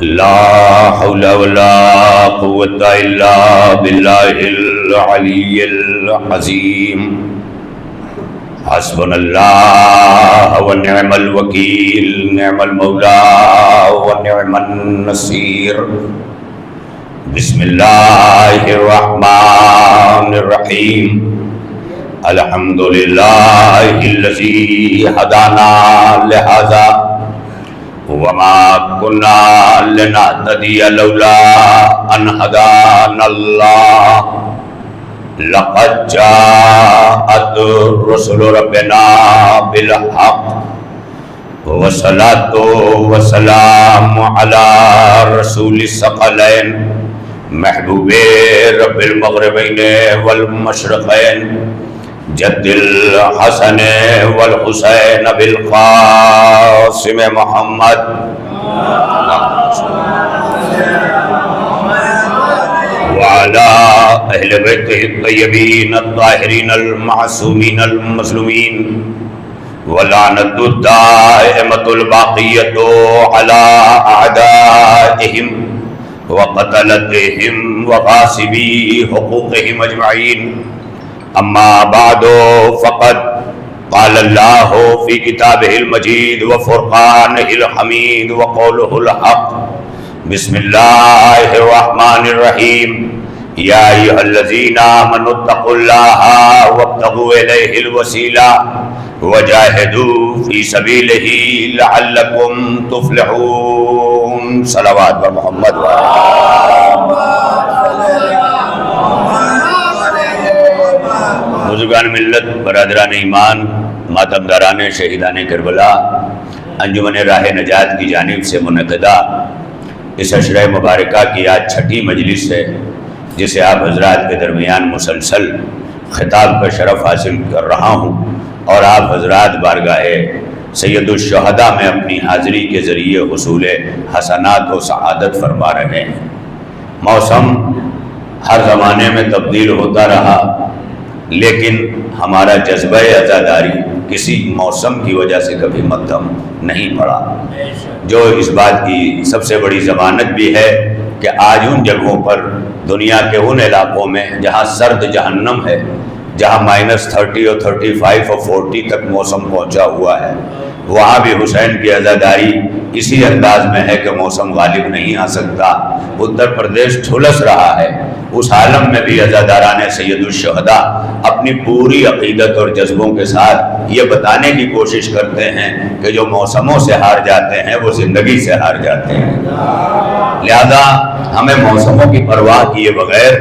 لا حول ولا قوة إلا بالله العلي العظيم حسبنا الله ونعم الوكيل نعم المولى ونعم النصير بسم الله الرحمن الرحيم الحمد لله الذي هدانا لهذا وما كنا لنهتدي لولا أن هدانا الله لقد جاءت رسل ربنا بالحق والصلاة والسلام على رسول الثقلين محبوب رب المغربين والمشرقين جد الحسن والحسین بالقاسم محمد وعلى اہل بیتہ الطیبین الطاہرین المعصومین المظلومین ولعنۃ الدائمۃ الباقیۃ علی اعدائہم وقتلتہم وغاصبی حقوقہم اجمعین اما بعد فقد قال اللہ فی کتابہ المجید وفرقانہ الحمید وقولہ الحق بسم اللہ الرحمن الرحیم یا ایھا الذین آمنوا اتقوا اللہ وابتغوا الیہ الوسیلہ وجاہدوا فی سبیلہ لعلکم تفلحون صلوات بر محمد بزرگان ملت، برادران ایمان، ماتمداران شہیدان کربلا، انجمن راہ نجات کی جانب سے منعقدہ اس عشرہ مبارکہ کی آج چھٹی مجلس ہے، جسے آپ حضرات کے درمیان مسلسل خطاب کا شرف حاصل کر رہا ہوں، اور آپ حضرات بارگاہ سید الشہداء میں اپنی حاضری کے ذریعے حصول حسنات و سعادت فرما رہے ہیں۔ موسم ہر زمانے میں تبدیل ہوتا رہا، لیکن ہمارا جذبہ عزاداری کسی موسم کی وجہ سے کبھی مدھم نہیں پڑا، جو اس بات کی سب سے بڑی ضمانت بھی ہے کہ آج ان جگہوں پر دنیا کے ان علاقوں میں جہاں سرد جہنم ہے، جہاں -30 اور 35 اور 40 تک موسم پہنچا ہوا ہے، وہاں بھی حسین کی عزاداری اسی انداز میں ہے کہ موسم غالب نہیں آ سکتا، اتر پردیش جھلس رہا ہے۔ اس عالم میں بھی عزاداران سید الشہداء اپنی پوری عقیدت اور جذبوں کے ساتھ یہ بتانے کی کوشش کرتے ہیں کہ جو موسموں سے ہار جاتے ہیں وہ زندگی سے ہار جاتے ہیں۔ لہذا ہمیں موسموں کی پرواہ کیے بغیر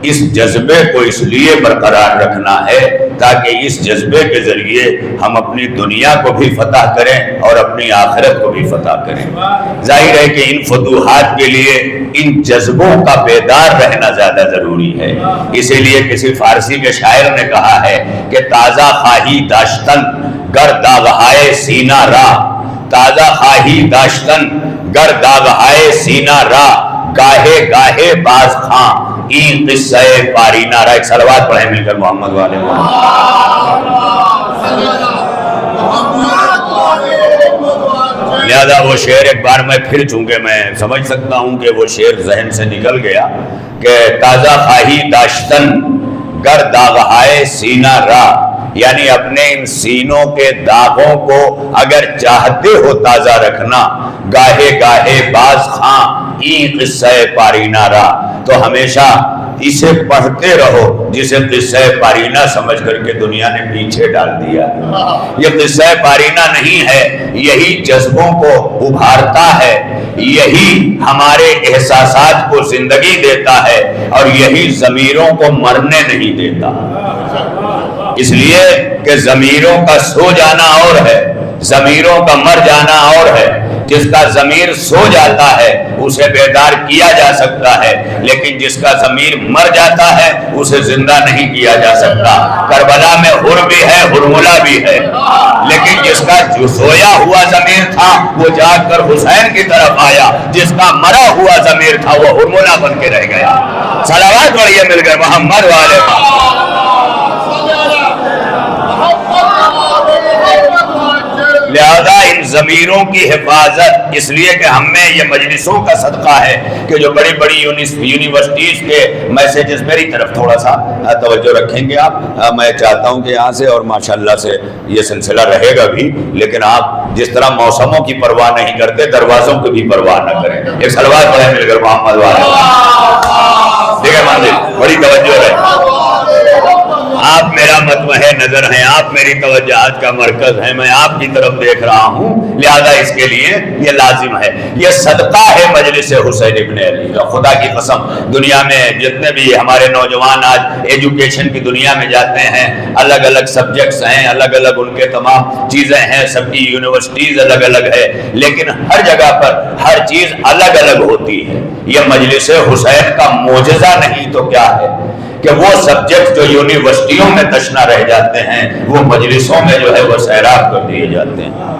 اس جذبے کو اس لیے برقرار رکھنا ہے تاکہ اس جذبے کے ذریعے ہم اپنی دنیا کو بھی فتح کریں اور اپنی آخرت کو بھی فتح کریں۔ ظاہر ہے کہ ان فتوحات کے لیے ان جذبوں کا بیدار رہنا زیادہ ضروری ہے۔ اسی لیے کسی فارسی کے شاعر نے کہا ہے کہ تازہ خواہی داشتن گر داغہائے سینہ را، تازہ خواہی داشتن گر داغہائے سینہ را، گاہے گاہے باز خاں این قصہ پارینہ را۔ ایک صلوات پڑھیں مل کر محمد والے محمد۔ لہذا وہ شعر ایک بار میں پھر، چونکہ میں سمجھ سکتا ہوں کہ وہ شعر ذہن سے نکل گیا کہ تازہ خواہی داشتن گر داغہائے سینہ را، یعنی اپنے ان سینوں کے داغوں کو اگر چاہتے ہو تازہ رکھنا، گاہے گاہے باز خاں این قصہ پارینہ را، تو ہمیشہ اسے پڑھتے رہو جسے قصہ پارینہ سمجھ کر کے دنیا نے پیچھے ڈال دیا۔ یہ قصہ پارینہ نہیں ہے، یہی جذبوں کو ابھارتا ہے، یہی ہمارے احساسات کو زندگی دیتا ہے، اور یہی ضمیروں کو مرنے نہیں دیتا۔ اس لیے کہ ضمیروں کا سو جانا اور ہے، ضمیروں کا مر جانا اور ہے۔ جس کا ضمیر سو جاتا ہے اسے بیدار کیا جا سکتا ہے، لیکن جس کا ضمیر مر جاتا ہے اسے زندہ نہیں کیا جا سکتا۔ کربلا میں ہر بھی ہے، ہرملا بھی ہے، لیکن جس کا جو سویا ہوا ضمیر تھا وہ جاگ کر حسین کی طرف آیا، جس کا مرا ہوا ضمیر تھا وہ ہرملا بن کے رہ گیا۔ صلوات پڑھیے مل کر محمد والے۔ لہذا ان ضمیروں کی حفاظت اس لیے کہ ہم میں یہ مجلسوں کا صدقہ ہے کہ جو بڑی بڑی یونیورسٹیز کے میسیجز میری طرف تھوڑا سا توجہ رکھیں گے آپ. میں چاہتا ہوں کہ یہاں سے اور ماشاءاللہ سے یہ سلسلہ رہے گا بھی، لیکن آپ جس طرح موسموں کی پرواہ نہیں کرتے دروازوں کی بھی پرواہ نہ کریں. ایک سلوات پڑھیں مل کر محمد والے. دیکھیں منزل بڑی توجہ ہے. آپ میرا متوجہ نظر ہیں، آپ میری توجہات کا مرکز ہیں، میں آپ کی طرف دیکھ رہا ہوں، لہذا اس کے لیے یہ لازم ہے. یہ صدقہ ہے مجلس حسین ابن علی کا. خدا کی قسم دنیا میں جتنے بھی ہمارے نوجوان آج ایجوکیشن کی دنیا میں جاتے ہیں، الگ الگ سبجیکٹس ہیں، الگ الگ ان کے تمام چیزیں ہیں، سب کی یونیورسٹیز الگ الگ ہے، لیکن ہر جگہ پر ہر چیز الگ الگ ہوتی ہے. یہ مجلس حسین کا معجزہ نہیں تو کیا ہے کہ وہ سبجیکٹ جو یونیورسٹیوں میں تشنا رہ جاتے ہیں وہ مجلسوں میں جو ہے وہ سیراب کر دیے جاتے ہیں.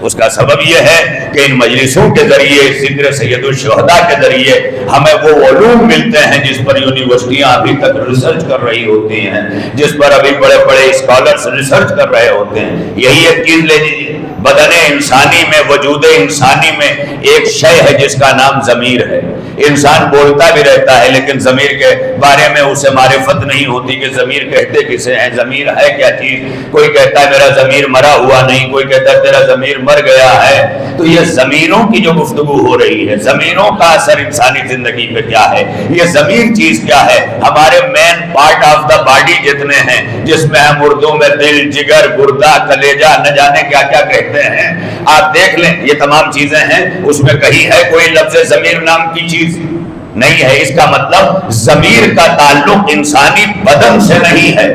اس کا سبب یہ ہے کہ ان مجلسوں کے ذریعے ذکر سید الشہداء کے ذریعے ہمیں وہ علوم ملتے ہیں جس پر یونیورسٹیاں ابھی تک ریسرچ کر رہی ہوتی ہیں، جس پر ابھی بڑے بڑے اسکالرز ریسرچ کر رہے ہوتے ہیں. یہی ایک چیز لے لیجیے، بدن انسانی میں، وجود انسانی میں ایک شے ہے جس کا نام ضمیر ہے. انسان بولتا بھی رہتا ہے لیکن ضمیر کے بارے میں اسے معرفت نہیں ہوتی کہ ضمیر کہتے کسے ہیں، ضمیر ہے کیا چیز. کوئی کہتا ہے میرا ضمیر مرا ہوا نہیں، کوئی کہتا ہے تیرا ضمیر مر گیا ہے. تو یہ ضمیروں کی جو گفتگو ہو رہی ہے، ضمیروں کا اثر انسانی زندگی پہ کیا ہے، یہ ضمیر چیز کیا ہے. ہمارے main part of the body جتنے ہیں، جس میں ہم اردو میں دل، جگر، گردہ، کلیجہ، نہ جانے کیا کیا کہتے ہیں، آپ دیکھ لیں یہ تمام چیزیں ہیں. اس میں کہیں ہے کوئی لفظ ضمیر نام کی چیز نہیں ہے. اس کا مطلب ضمیر کا تعلق انسانی بدن سے نہیں ہے.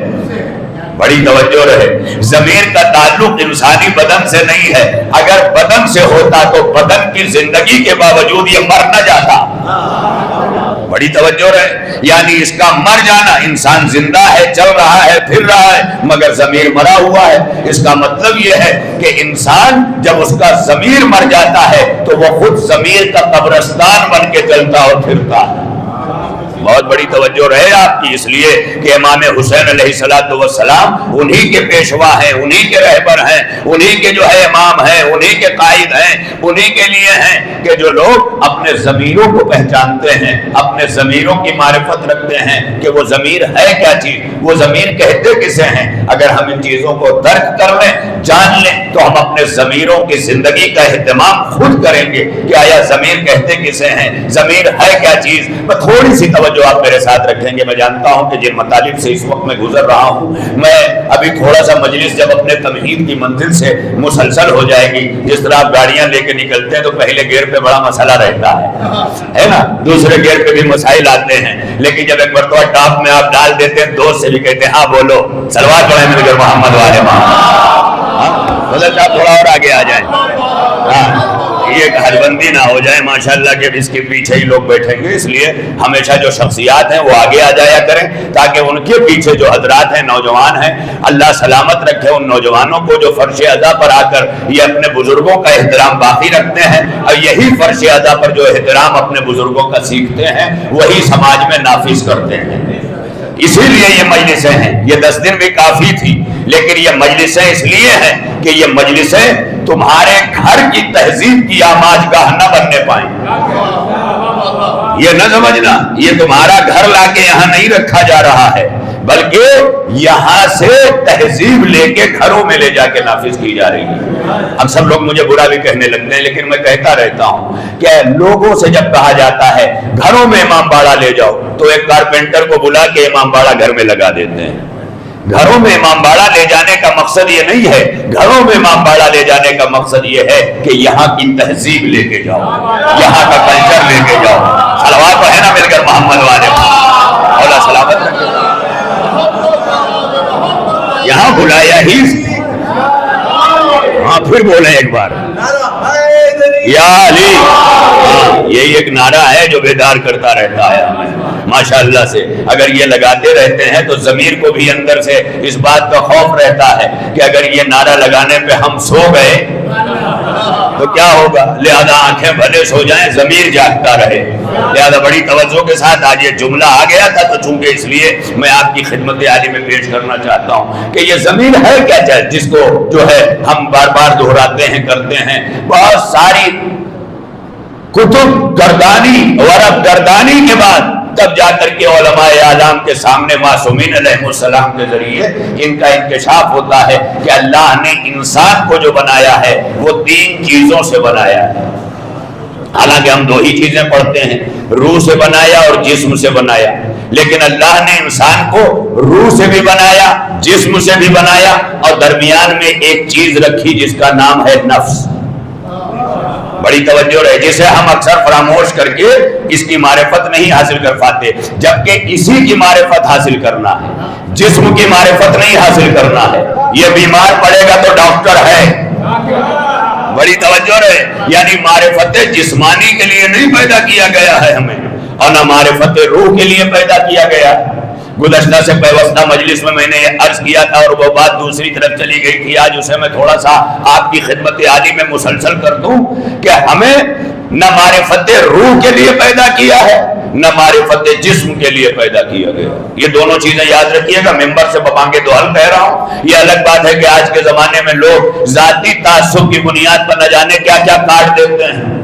بڑی توجہ رہے، ضمیر کا تعلق انسانی بدن سے نہیں ہے. اگر بدن سے ہوتا تو بدن کی زندگی کے باوجود یہ مر نہ جاتا. بڑی توجہ رہے، یعنی اس کا مر جانا، انسان زندہ ہے، چل رہا ہے، پھر رہا ہے، مگر ضمیر مرا ہوا ہے. اس کا مطلب یہ ہے کہ انسان جب اس کا ضمیر مر جاتا ہے تو وہ خود ضمیر کا قبرستان بن کے چلتا اور پھرتا ہے. بہت بڑی توجہ رہے آپ کی، اس لیے کہ امام حسین علیہ السلام انہی کے پیشوا ہیں، انہی کے رہبر ہیں، انہی کے جو ہے امام ہیں، انہی کے قائد ہیں. انہی کے لیے ہیں کہ جو لوگ اپنے ضمیروں کو پہچانتے ہیں، اپنے ضمیروں کی معرفت رکھتے ہیں کہ وہ ضمیر ہے کیا چیز، وہ ضمیر کہتے کسے ہیں. اگر ہم ان چیزوں کو درک کر لیں، جان لیں، تو ہم اپنے ضمیروں کی زندگی کا اہتمام خود کریں گے کہ آیا ضمیر کہتے کسے ہیں، ضمیر ہے کیا چیز. میں تھوڑی سی جو آپ میرے ساتھ رکھیں گے، میں جانتا ہوں کہ جن مطالب سے اس وقت میں گزر رہا ہوں، میں ابھی تھوڑا سا مجلس جب اپنے تمہید کی منزل سے مسلسل ہو جائے گی، جس طرح آپ گاڑیاں لے کے نکلتے ہیں تو پہلے گیئر پہ بڑا مسئلہ رہتا ہے نا، دوسرے گیئر پہ بھی مسائل آتے ہیں، لیکن جب ایک مرتبہ ٹاپ میں آپ ڈال دیتے ہیں، دوست سے بھی کہتے ہیں ہاں بولو، صلوات پڑھیں مل کر محمد والے محمد. بدل آپ تھوڑا اور آگے آ جائیں، یہ حد بندی نہ ہو جائے ماشاءاللہ کہ اس کے پیچھے ہی لوگ بیٹھیں گے. اس لیے ہمیشہ جو شخصیات ہیں وہ آگے آ جایا کریں تاکہ ان کے پیچھے جو حضرات ہیں، نوجوان ہیں، اللہ سلامت رکھے ان نوجوانوں کو جو فرش ادا پر آ کر یہ اپنے بزرگوں کا احترام باقی رکھتے ہیں، اور یہی فرش ادا پر جو احترام اپنے بزرگوں کا سیکھتے ہیں وہی سماج میں نافذ کرتے ہیں. اسی لیے یہ مجلسیں ہیں. یہ 10 دن بھی کافی تھی، لیکن یہ مجلسیں اس لیے ہیں کہ یہ مجلسیں تمہارے گھر کی تہذیب کی آماج گاہ نہ بننے پائیں. یہ نہ سمجھنا یہ تمہارا گھر لا کے یہاں نہیں رکھا جا رہا ہے، بلکہ یہاں سے تہذیب لے کے گھروں میں لے جا کے نافذ کی جا رہی ہے. اکثر لوگ مجھے برا بھی کہنے لگتے ہیں، لیکن میں کہتا رہتا ہوں کہ لوگوں سے جب کہا جاتا ہے گھروں میں امام باڑہ لے جاؤ تو ایک کارپینٹر کو بلا کے امام باڑہ گھر میں لگا دیتے ہیں. گھروں میں امام باڑہ لے جانے کا مقصد یہ نہیں ہے، گھروں میں امام باڑہ لے جانے کا مقصد یہ ہے کہ یہاں کی تہذیب لے کے جاؤ، یہاں کا کلچر لے کے جاؤ. صلوات پڑھیں نا مل کر محمد والے، اللہ سلامت رکھے. یہاں بلایا ہی، ہاں پھر بولیں ایک بار یا علی. یہی ایک نعرہ ہے جو بیدار کرتا رہتا ہے ہمیں ماشاءاللہ سے. اگر یہ لگاتے رہتے ہیں تو ضمیر کو بھی اندر سے اس بات کا خوف رہتا ہے کہ اگر یہ نعرہ لگانے پہ ہم سو گئے تو کیا ہوگا. لہذا آنکھیں بھلے سو جائیں، ضمیر جاگتا رہے. لہذا بڑی توجہ کے ساتھ آج یہ جملہ آ گیا تھا تو چونکہ اس لیے میں آپ کی خدمت عالی میں پیش کرنا چاہتا ہوں کہ یہ زمین ہے کیا جس کو جو ہے ہم بار بار دہراتے ہیں کرتے ہیں. بہت ساری کتب گردانی ورق گردانی کے بعد تب جا کر کے علماء اعلام کے سامنے معصومین علیہ السلام کے ذریعے ان کا انکشاف ہوتا ہے کہ اللہ نے انسان کو جو بنایا ہے وہ 3 چیزوں سے بنایا ہے. حالانکہ ہم 2 ہی چیزیں پڑھتے ہیں, روح سے بنایا اور جسم سے بنایا, لیکن اللہ نے انسان کو روح سے بھی بنایا, جسم سے بھی بنایا اور درمیان میں ایک چیز رکھی جس کا نام ہے نفس. بڑی توجہ رہے, جسے ہم اکثر فراموش کر کے اس کی معرفت نہیں حاصل کر پاتے, جبکہ اسی کی معرفت حاصل کرنا ہے, جسم کی معرفت نہیں حاصل کرنا ہے. یہ بیمار پڑے گا تو ڈاکٹر ہے. بڑی توجہ رہے, یعنی معرفت جسمانی کے لیے نہیں پیدا کیا گیا ہے ہمیں, اور نہ معرفت روح کے لیے پیدا کیا گیا ہے. گزشتہ سے پیوستہ مجلس میں نے یہ عرض کیا تھا اور وہ بات دوسری طرف چلی گئی تھی, آج اسے میں تھوڑا سا آپ کی خدمت عالی میں مسلسل کر دوں کہ ہمیں نہ معرفت روح کے لیے پیدا کیا ہے نہ معرفت جسم کے لیے پیدا کیا گیا. یہ دونوں چیزیں یاد رکھیے گا. ممبر سے ببانگے دوہل کہہ رہا ہوں. یہ الگ بات ہے کہ آج کے زمانے میں لوگ ذاتی تعصب کی بنیاد پر نہ جانے کیا کیا کاٹ دیتے ہیں,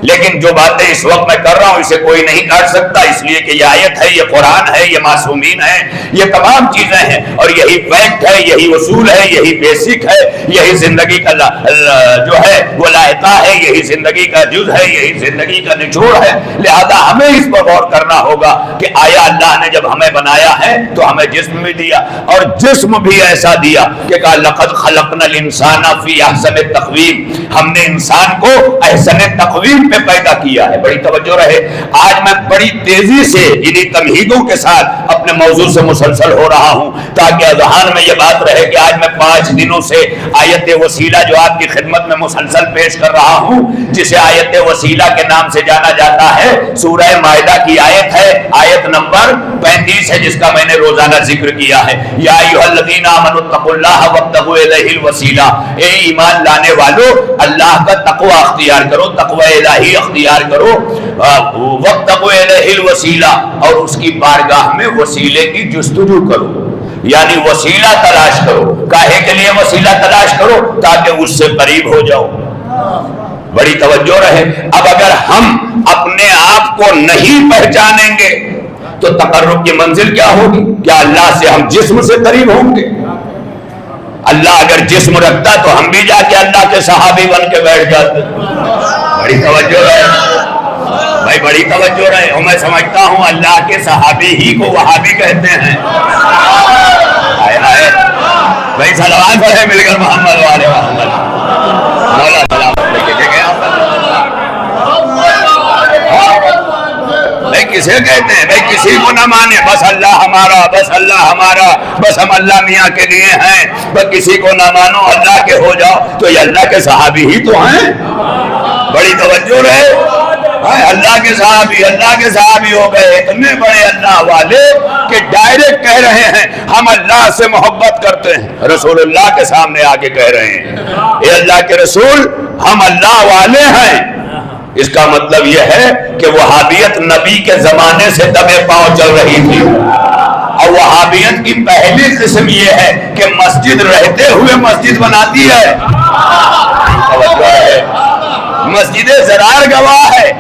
لیکن جو باتیں اس وقت میں کر رہا ہوں اسے کوئی نہیں کاٹ سکتا, اس لیے کہ یہ آیت ہے, یہ قرآن ہے, یہ معصومین ہے, یہ تمام چیزیں ہیں اور یہی فیکٹ ہے, یہی اصول ہے, یہی بیسک ہے, یہی زندگی کا جو ہے وہ لائحہ ہے, یہی زندگی کا جز ہے, یہی زندگی کا نچوڑ ہے. لہذا ہمیں اس پر غور کرنا ہوگا کہ آیا اللہ نے جب ہمیں بنایا ہے تو ہمیں جسم بھی دیا اور جسم بھی ایسا دیا کہ لقد خلقنا الانسان فی احسن تقویم, ہم نے انسان کو احسن تقویم پہ پیدا کیا ہے. بڑی توجہ رہے, آج میں بڑی تیزی سے انہی تمہیدوں کے ساتھ اپنے موضوع سے مسلسل ہو رہا ہوں تاکہ اذہان میں یہ بات رہے کہ آج میں 5 دنوں سے آیت وسیلہ جو آپ کی خدمت میں مسلسل پیش کر رہا ہوں, جسے آیت وسیلہ کے نام سے جانا جاتا ہے, سورہ مائدہ کی آیت ہے, آیت نمبر 35 ہے, جس کا میں نے روزانہ ذکر کیا ہے. یا ایھا الذین آمنوا اتقوا اللہ وابتغوا الیہ الوسیلہ, اے ایمان لانے والو اللہ کا تقوی اختیار کرو, تقوی الہی اختیار کرو, وابتغوا الیہ الوسیلہ, اور اس کی بارگاہ میں وسیلے کی جستجو کرو, یعنی وسیلہ تلاش کرو. کاہے کے لیے وسیلہ تلاش کرو؟ تاکہ اس سے قریب ہو جاؤ. بڑی توجہ رہے. اب اگر ہم اپنے آپ کو نہیں پہچانیں گے تو تقرب کی منزل کیا ہوگی؟ کیا اللہ سے ہم جسم سے قریب ہوں گے؟ اللہ اگر جسم رکھتا تو ہم بھی جا کے اللہ کے صحابی بن کے بیٹھ جاتے. بڑی توجہ رہے بھائی, بڑی توجہ رہے. اور میں سمجھتا ہوں اللہ کے صحابی ہی کو وہابی کہتے ہیں. بھائی صلوات پڑھیں مل کر محمد والے محمد. مولا سلامت لے کے گئے بھائی. کسے کہتے ہیں بھائی؟ کسی کو نہ مانے, بس اللہ ہمارا, بس اللہ ہمارا, بس ہم اللہ میاں کے لیے ہیں, بس کسی کو نہ مانو, اللہ کے ہو جاؤ. تو یہ اللہ کے صحابی ہی تو ہیں. بڑی توجہ رہے, اللہ کے صحابی ہو گئے اتنے بڑے اللہ والے کہ ڈائریکٹ کہہ رہے ہیں ہم اللہ سے محبت کرتے ہیں. رسول اللہ کے سامنے آگے کہہ رہے ہیں اے اللہ کے رسول ہم اللہ والے ہیں. اس کا مطلب یہ ہے کہ وہابیت نبی کے زمانے سے دبے پاؤں چل رہی تھی, اور وہابیت کی پہلی قسم یہ ہے کہ مسجد رہتے ہوئے مسجد بناتی ہے. مسجد زرار گواہ ہے.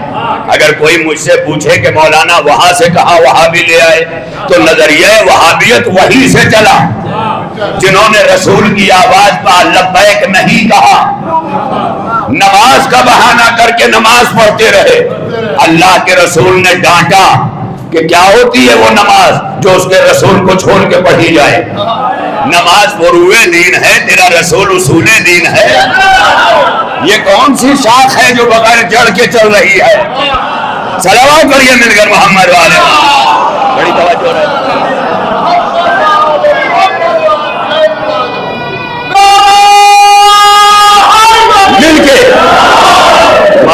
اگر کوئی مجھ سے پوچھے کہ مولانا وہاں سے کہاں وہابی لے آئے, تو نظریہ وہابیت وہی سے چلا جنہوں نے رسول کی آواز پر لبیک نہیں کہا, نماز کا بہانہ کر کے نماز پڑھتے رہے. اللہ کے رسول نے ڈانٹا کہ کیا ہوتی ہے وہ نماز جو اس کے رسول کو چھوڑ کے پڑھی جائے. نماز فروع دین ہے, تیرا رسول اصول دین ہے. یہ کون سی شاخ ہے جو بغیر جڑ کے چل رہی ہے؟ صلوات پڑھیے مل کر محمد والے. بڑی توجہ ہے. مل کے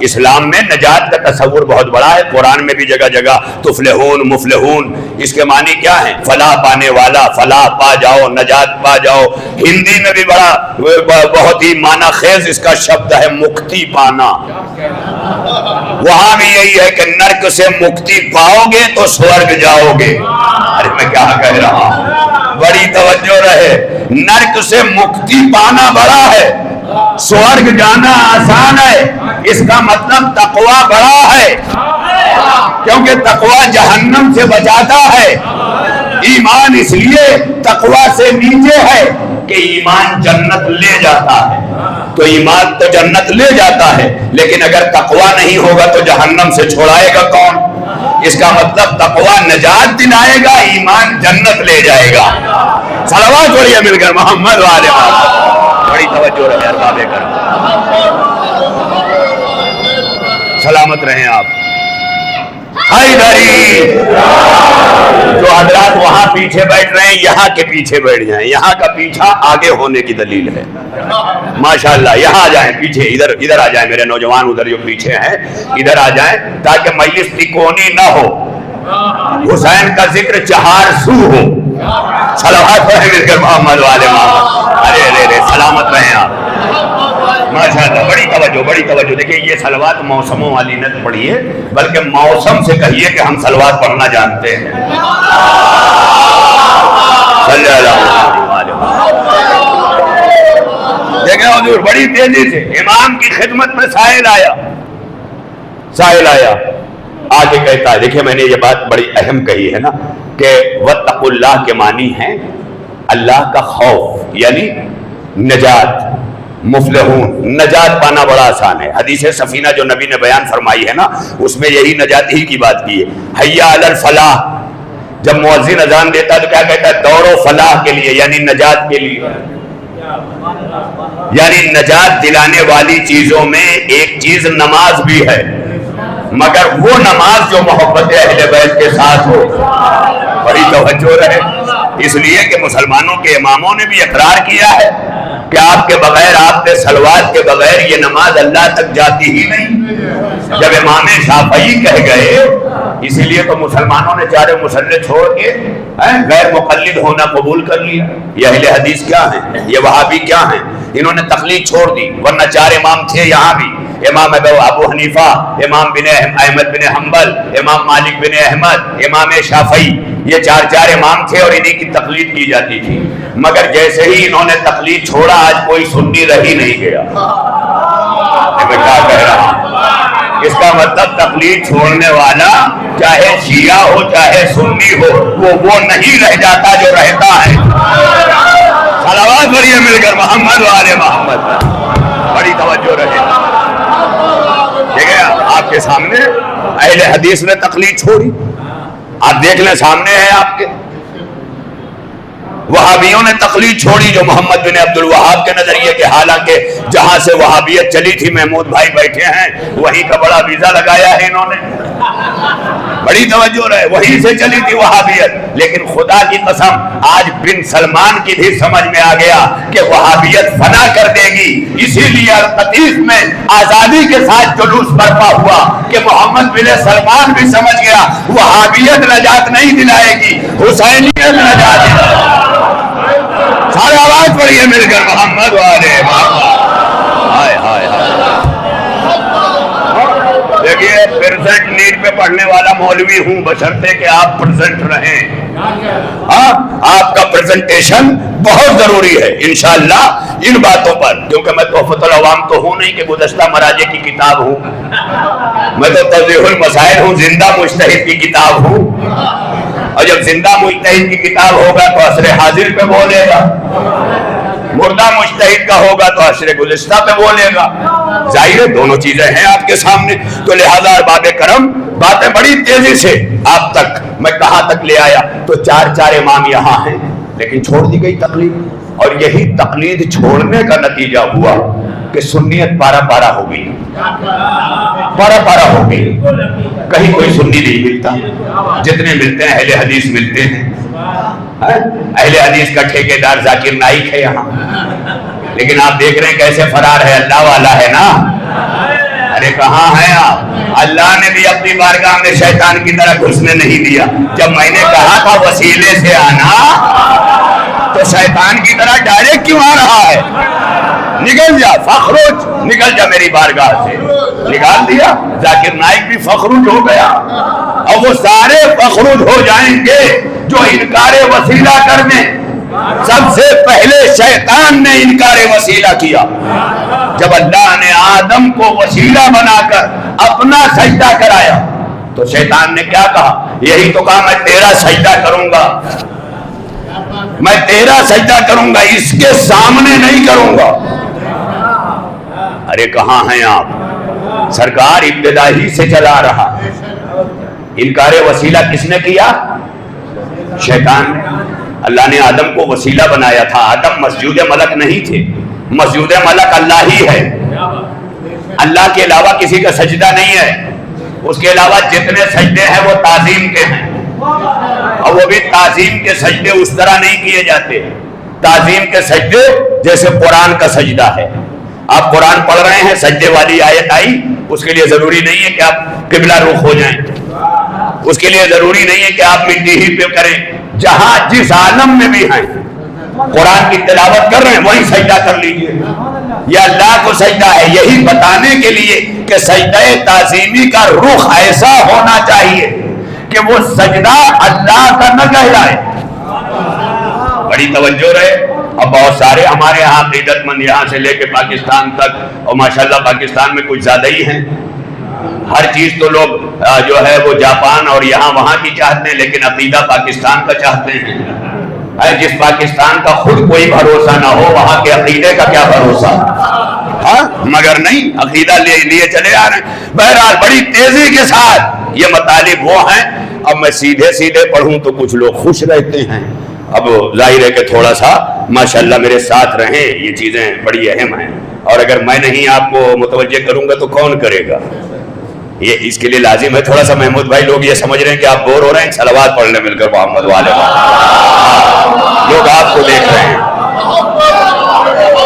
اسلام میں نجات کا تصور بہت بڑا ہے. قرآن میں بھی جگہ جگہ تفلحون مفلحون اس کے معنی کیا ہیں؟ فلاح پانے والا، فلاح پا جاؤ، نجات پا جاؤ. ہندی میں بھی بہت ہی معنی خیز اس کا شبد ہے مکتی پانا. وہاں بھی یہی ہے کہ نرک سے مکتی پاؤ گے تو سورگ جاؤ گے. ارے میں کیا کہہ رہا ہوں، بڑی توجہ رہے. نرک سے مکتی پانا بڑا ہے، سورگ جانا آسان ہے. اس کا مطلب تقوی بڑا ہے، کیونکہ تقوی جہنم سے بچاتا ہے. ایمان اس لیے تقوی سے نیچے ہے کہ ایمان جنت لے جاتا ہے. تو ایمان تو جنت لے جاتا ہے، لیکن اگر تقوی نہیں ہوگا تو جہنم سے چھوڑائے گا کون؟ اس کا مطلب تقوی نجات دلائے گا، ایمان جنت لے جائے گا. صلوات پڑھیے مل کر محمد والے محمد. بڑی توجہ رہے ارباب کرم، سلامت رہیں آپ. حیدری جو حضرات وہاں پیچھے بیٹھ رہے ہیں یہاں کے پیچھے بیٹھ جائیں. یہاں کا پیچھا آگے ہونے کی دلیل ہے. ماشاءاللہ یہاں آ جائیں پیچھے، ادھر آ جائیں. میرے نوجوان ادھر جو پیچھے ہیں ادھر آ جائیں تاکہ مجلس تکونی نہ ہو. حسین کا ذکر چہار سو ہو. صلوات پڑھیں مل کر محمد والے محمد. ارے سلامت رہیں آپ. ماشاءاللہ بڑی توجہ بڑی توجہ. دیکھیں یہ صلوات موسموں والی نہ پڑھیے، بلکہ موسم سے کہیے کہ ہم صلوات پڑھنا جانتے ہیں. صلی اللہ علیہ وسلم. دیکھیں حضور بڑی تیزی سے امام کی خدمت میں سائل آیا آگے کہتا ہے. دیکھیں میں نے یہ بات بڑی اہم کہی ہے نا کہ واتقوا اللہ کے معنی ہیں اللہ کا خوف، یعنی نجات. مفلحون نجات پانا بڑا آسان ہے. حدیث سفینہ جو نبی نے بیان فرمائی ہے نا اس میں یہی نجات ہی کی بات کی ہے. حیا علی الفلاح، جب مؤذن اذان دیتا ہے تو کیا کہتا ہے؟ دوڑو فلاح کے لیے، یعنی نجات کے لیے. یعنی نجات دلانے والی چیزوں میں ایک چیز نماز بھی ہے، مگر وہ نماز جو محبت اہل بیت کے ساتھ ہو. بڑی توجہ رہے. اس لیے کہ مسلمانوں کے اماموں نے بھی اقرار کیا ہے کہ آپ کے بغیر، آپ کے صلوات کے بغیر یہ نماز اللہ تک جاتی ہی نہیں. جب امام شافعی کہہ گئے، اسی لیے تو مسلمانوں نے چارے مسلح چھوڑ کے غیر مقلد ہونا قبول کر لیا. یہ اہل حدیث کیا ہیں؟ یہ وہابی کیا ہیں؟ انہوں نے تقلید چھوڑ دی. ورنہ چار امام تھے یہاں بھی، امام ابو حنیفہ، امام بن احمد بن حنبل، امام مالک بن احمد، امام شافعی. یہ چار امام تھے اور انہی کی تقلید کی جاتی تھی. مگر جیسے ہی انہوں نے تقلید چھوڑا آج کوئی سنی رہ ہی نہیں گیا. میں کیا کہہ رہا ہوں؟ اس کا مطلب تقلید چھوڑنے والا چاہے شیعہ ہو چاہے سنی ہو وہ نہیں رہ جاتا جو رہتا ہے. صلوات پڑھیے مل کر محمد والے محمد. بڑی توجہ رہے. دیکھیں آپ کے سامنے اہل حدیث نے تقلید چھوڑی. آپ دیکھ لیں سامنے ہے آپ کے. وہابیوں نے تقلید چھوڑی جو محمد بن عبد الوہاب کے نظریے کے، حالانکہ جہاں سے وہابیت چلی تھی محمود بھائی بیٹھے ہیں وہیں کا بڑا ویزا لگایا ہے انہوں نے. بڑی توجہ رہے. وہیں سے چلی تھی وہابیت. لیکن خدا کی قسم آج بن سلمان کی بھی سمجھ میں آ گیا کہ وہابیت فنا کر دے گی. اسی لیے القطیف میں آزادی کے ساتھ جلوس برپا ہوا کہ محمد بن سلمان بھی سمجھ گیا وہابیت نجات نہیں دلائے گی، حسینیت نجات دلائے گی. سارے آواز پڑھیے مل کر محمد والے محمد. ہائے ہائے ہائے. دیکھیے پریزنٹ نیڈ پہ پڑھنے والا مولوی ہوں بشرطے کہ آپ پریزنٹ رہیں. آپ کا پریزنٹیشن بہت ضروری ہے انشاءاللہ ان باتوں پر. کیونکہ میں تحفۃ العوام تو ہوں نہیں کہ گزشتہ مراجع کی کتاب ہوں. میں تو توضیح المسائل ہوں، زندہ مجتہد کی کتاب ہوں. اور جب زندہ مجتہد کی کتاب ہوگا تو عصر حاضر پہ بولے گا، مردہ مجتہد کا ہوگا تو عصر گزشتہ پہ بولے گا. ظاہر ہے دونوں چیزیں ہیں آپ کے سامنے. تو لہذا ارباب کرم باتیں بڑی تیزی سے آپ تک میں کہاں تک لے آیا. تو چار امام یہاں ہیں لیکن چھوڑ دی گئی تقلید. اور یہی تقلید چھوڑنے کا نتیجہ ہوا کہ سنیت پارا پارا ہو گئی. پارا پارا ہو گئی. کہیں کوئی سنی نہیں ملتا. جتنے ملتے ہیں اہل حدیث ملتے ہیں. اہل حدیث کا ٹھیکیدار ذاکر نائک ہے یہاں. لیکن آپ دیکھ رہے ہیں کیسے فرار ہے. اللہ والا ہے نا. ارے کہاں ہیں آپ؟ اللہ نے بھی اپنی بارگاہ میں شیطان کی طرح گھسنے نہیں دیا. جب میں نے کہا تھا وسیلے سے آنا تو شیطان کی طرح ڈائریکٹ کیوں آ رہا ہے؟ نکل جا فخروج، نکل جا میری بارگاہ سے. نکال دیا. ذاکر نائک بھی فخروج ہو گیا اور وہ سارے فخروج ہو جائیں گے جو انکار وسیلہ کرنے. سب سے پہلے شیطان نے انکار وسیلہ کیا. جب اللہ نے آدم کو وسیلہ بنا کر اپنا سجدہ کرایا تو شیطان نے کیا کہا؟ یہی تو کہا میں تیرا سجدہ کروں گا، میں تیرا سجدہ کروں گا، اس کے سامنے نہیں کروں گا. ارے کہاں ہیں آپ؟ سرکار ابتدا ہی سے چلا رہا. انکار وسیلہ کس نے کیا؟ شیطان نے. اللہ نے آدم کو وسیلہ بنایا تھا. آدم مسجود ملک نہیں تھے. مسجود ملک اللہ ہی ہے. اللہ کے علاوہ کسی کا سجدہ نہیں ہے. اس کے علاوہ جتنے سجدے ہیں وہ تعظیم کے ہیں، اور وہ بھی تعظیم کے سجدے اس طرح نہیں کیے جاتے. تعظیم کے سجدے جیسے قرآن کا سجدہ ہے. آپ قرآن پڑھ رہے ہیں، سجدے والی آیت آئی، اس کے لیے ضروری نہیں ہے کہ آپ قبلہ رخ ہو جائیں. اس کے لیے ضروری نہیں ہے کہ آپ مٹی ہی پہ کریں. جہاں جس عالم میں بھی ہیں قرآن کی تلاوت کر رہے ہیں وہیں سجدہ کر لیجئے. یہ اللہ کو سجدہ ہے. یہی بتانے کے لیے کہ سجدہ تعظیمی کا رخ ایسا ہونا چاہیے کہ وہ سجدہ اللہ کا نہ کہلائے. بڑی توجہ رہے. اب بہت سارے ہمارے یہاں عقیدت مند یہاں سے لے کے پاکستان تک، اور ماشاءاللہ پاکستان میں کچھ زیادہ ہی ہیں. ہر چیز تو لوگ جو ہے وہ جاپان اور یہاں وہاں کی چاہتے ہیں، لیکن عقیدہ پاکستان کا چاہتے ہیں. جس پاکستان کا خود کوئی بھروسہ نہ ہو وہاں کے عقیدے کا کیا بھروسہ؟ ہاں مگر نہیں، عقیدہ لیے چلے آ رہے ہیں. بہرحال بڑی تیزی کے ساتھ یہ مطالب وہ ہیں. اب میں سیدھے سیدھے پڑھوں تو کچھ لوگ خوش رہتے ہیں. اب ظاہر ہے کہ تھوڑا سا ماشاءاللہ میرے ساتھ رہیں. یہ چیزیں بڑی اہم ہیں، اور اگر میں نہیں آپ کو متوجہ کروں گا تو کون کرے گا؟ یہ اس کے لیے لازم ہے تھوڑا سا. محمود بھائی لوگ یہ سمجھ رہے ہیں کہ آپ بور ہو رہے ہیں، صلوات پڑھ لیں مل کر محمد والے. لوگ آپ کو دیکھ رہے ہیں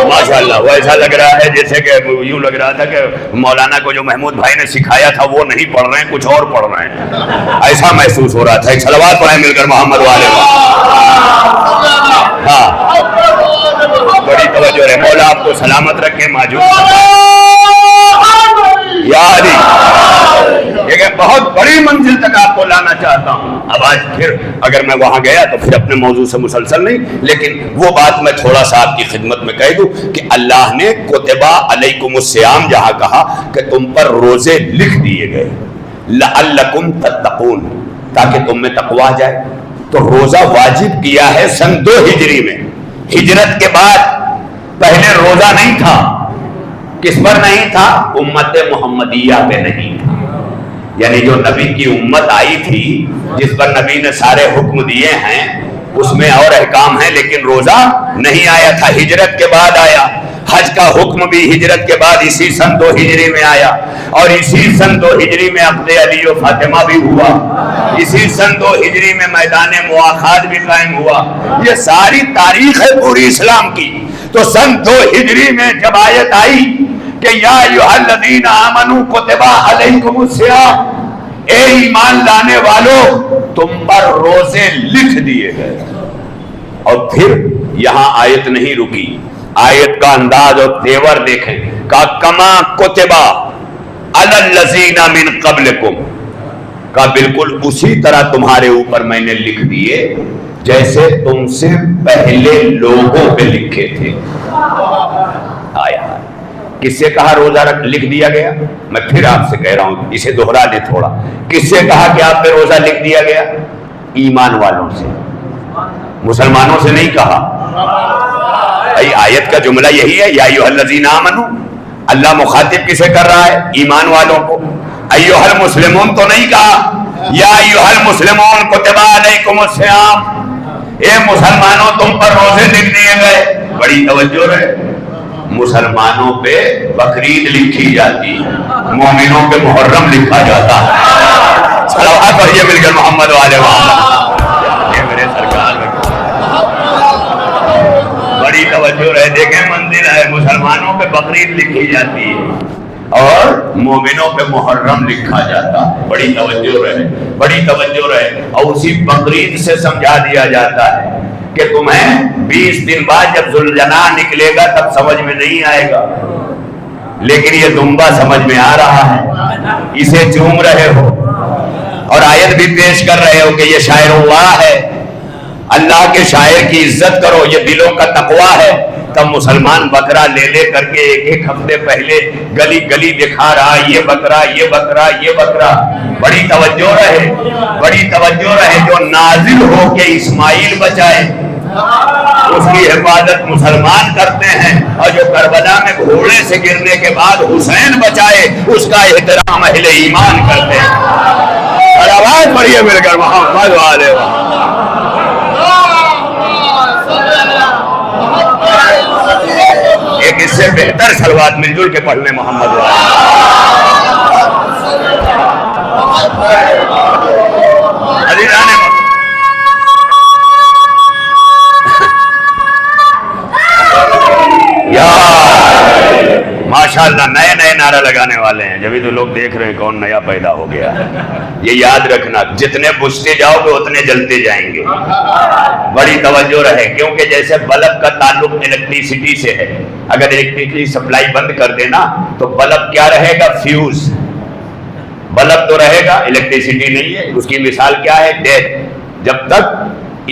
ماشاءاللہ. وہ ایسا لگ رہا ہے جیسے کہ یوں لگ رہا تھا کہ مولانا کو جو محمود بھائی نے سکھایا تھا وہ نہیں پڑھ رہے ہیں، کچھ اور پڑھ رہے ہیں. ایسا محسوس ہو رہا تھا. ایک صلوات پڑھیں مل کر محمد والے. ہاں بڑی توجہ رہے. مولا آپ کو سلامت رکھے. ماجود یاد ہی بہت بڑی منزل تک آپ کو لانا چاہتا ہوں. اب آج پھر اگر میں وہاں گیا تو پھر اپنے موضوع سے مسلسل نہیں، لیکن وہ بات میں تھوڑا سا آپ کی خدمت میں کہہ دوں کہ اللہ نے کتبہ علیکم الصیام جہاں کہا کہ تم پر روزے لکھ دیے گئے لعلکم تتقون، تاکہ تم میں تقوی آ جائے. تو روزہ واجب کیا ہے سن 2 ہجری میں. ہجرت کے بعد پہلے روزہ نہیں تھا. کس پر نہیں تھا؟ امت محمدیہ پہ نہیں تھا. یعنی جو نبی کی امت آئی تھی جس پر نبی نے سارے حکم دیے ہیں اس میں اور احکام ہیں، لیکن روزہ نہیں آیا تھا. ہجرت کے بعد آیا. حج کا حکم بھی ہجرت کے بعد اسی سن 2 ہجری میں آیا، اور اسی سن 2 ہجری میں عقد علی و فاطمہ بھی ہوا. اسی سن 2 ہجری میں میدان مواخات بھی قائم ہوا. یہ ساری تاریخ ہے پوری اسلام کی. تو سن 2 ہجری میں جب آیت آئی کہ یا ایھا الذین آمنوا کتب علیکم الصیام، اے ایمان لانے والو تم پر روزے لکھ دیے گئے. اور پھر یہاں آیت نہیں رکی. آیت کا انداز اور تیور دیکھیں. کا کما کتبا علی الذین من قبلکم، کا بالکل اسی طرح تمہارے اوپر میں نے لکھ دیے جیسے تم سے پہلے لوگوں پہ لکھے تھے. آیا کس سے کہا روزہ لکھ دیا گیا؟ میں پھر آپ سے کہہ رہا ہوں، اسے دوہرا دے تھوڑا. کس سے کہا کہ آپ پہ روزہ لکھ دیا گیا؟ ایمان والوں سے، مسلمانوں سے نہیں کہا. آیت کا جملہ یہی ہے یا ایھا الذین آمنوا. اللہ مخاطب کسے کر رہا ہے؟ ایمان والوں کو. ایھا المسلمون تو نہیں کہا. یا ایھا المسلمون کتب علیکم الصیام، اے مسلمانوں تم پر روزے لکھ دیے گئے. بڑی توجہ رہے. مسلمانوں پہ بقرعید لکھی جاتی ہے، مومنوں پہ محرم لکھا جاتا ہے. صلوات پڑھیے مل کر محمد والے محمد. یہ میرے سرکار بڑی توجہ رہے. دیکھیں منزل ہے. مسلمانوں پہ بقرعید لکھی جاتی ہے اور مومنوں پہ محرم لکھا جاتا ہے. بڑی توجہ رہے، بڑی توجہ رہے. اور اسی بقرعید سے سمجھا دیا جاتا ہے کہ تمہیں 20 دن بعد جب ذوالجناح نکلے گا تب سمجھ میں نہیں آئے گا، لیکن یہ دمبا سمجھ میں آ رہا ہے، اسے چوم رہے ہو اور آیت بھی پیش کر رہے ہو کہ یہ شاعر اللہ ہے، اللہ کے شاعر کی عزت کرو، یہ دلوں کا تقویٰ ہے. تب مسلمان بکرا لے لے کر کے ایک ہفتے پہلے گلی گلی دکھا رہا یہ بکرا یہ بکرا یہ بکرا. بڑی توجہ رہے، بڑی توجہ رہے. جو نازل ہو کے اسماعیل بچائے اس کی حفاظت مسلمان کرتے ہیں، اور جو کربلا میں گھوڑے سے گرنے کے بعد حسین بچائے اس کا احترام اہل ایمان کرتے ہیں. اور آواز پڑھیے مل کر محمد والے. ایک اس سے بہتر صلوات مل جل کے پڑھ لیں محمد والے. ماشاءاللہ نئے نئے نعرہ لگانے والے ہیں، جبھی تو لوگ دیکھ رہے ہیں کون نیا پیدا ہو گیا. یہ یاد رکھنا، جتنے بجھتے جاؤ گے اتنے جلتے جائیں گے. بڑی توجہ رہے، کیونکہ جیسے بلب کا تعلق الیکٹریسٹی سے ہے، اگر الیکٹریسٹی سپلائی بند کر دینا تو بلب کیا رہے گا؟ فیوز. بلب تو رہے گا، الیکٹریسٹی نہیں ہے. اس کی مثال کیا ہے؟ ڈیتھ. جب تک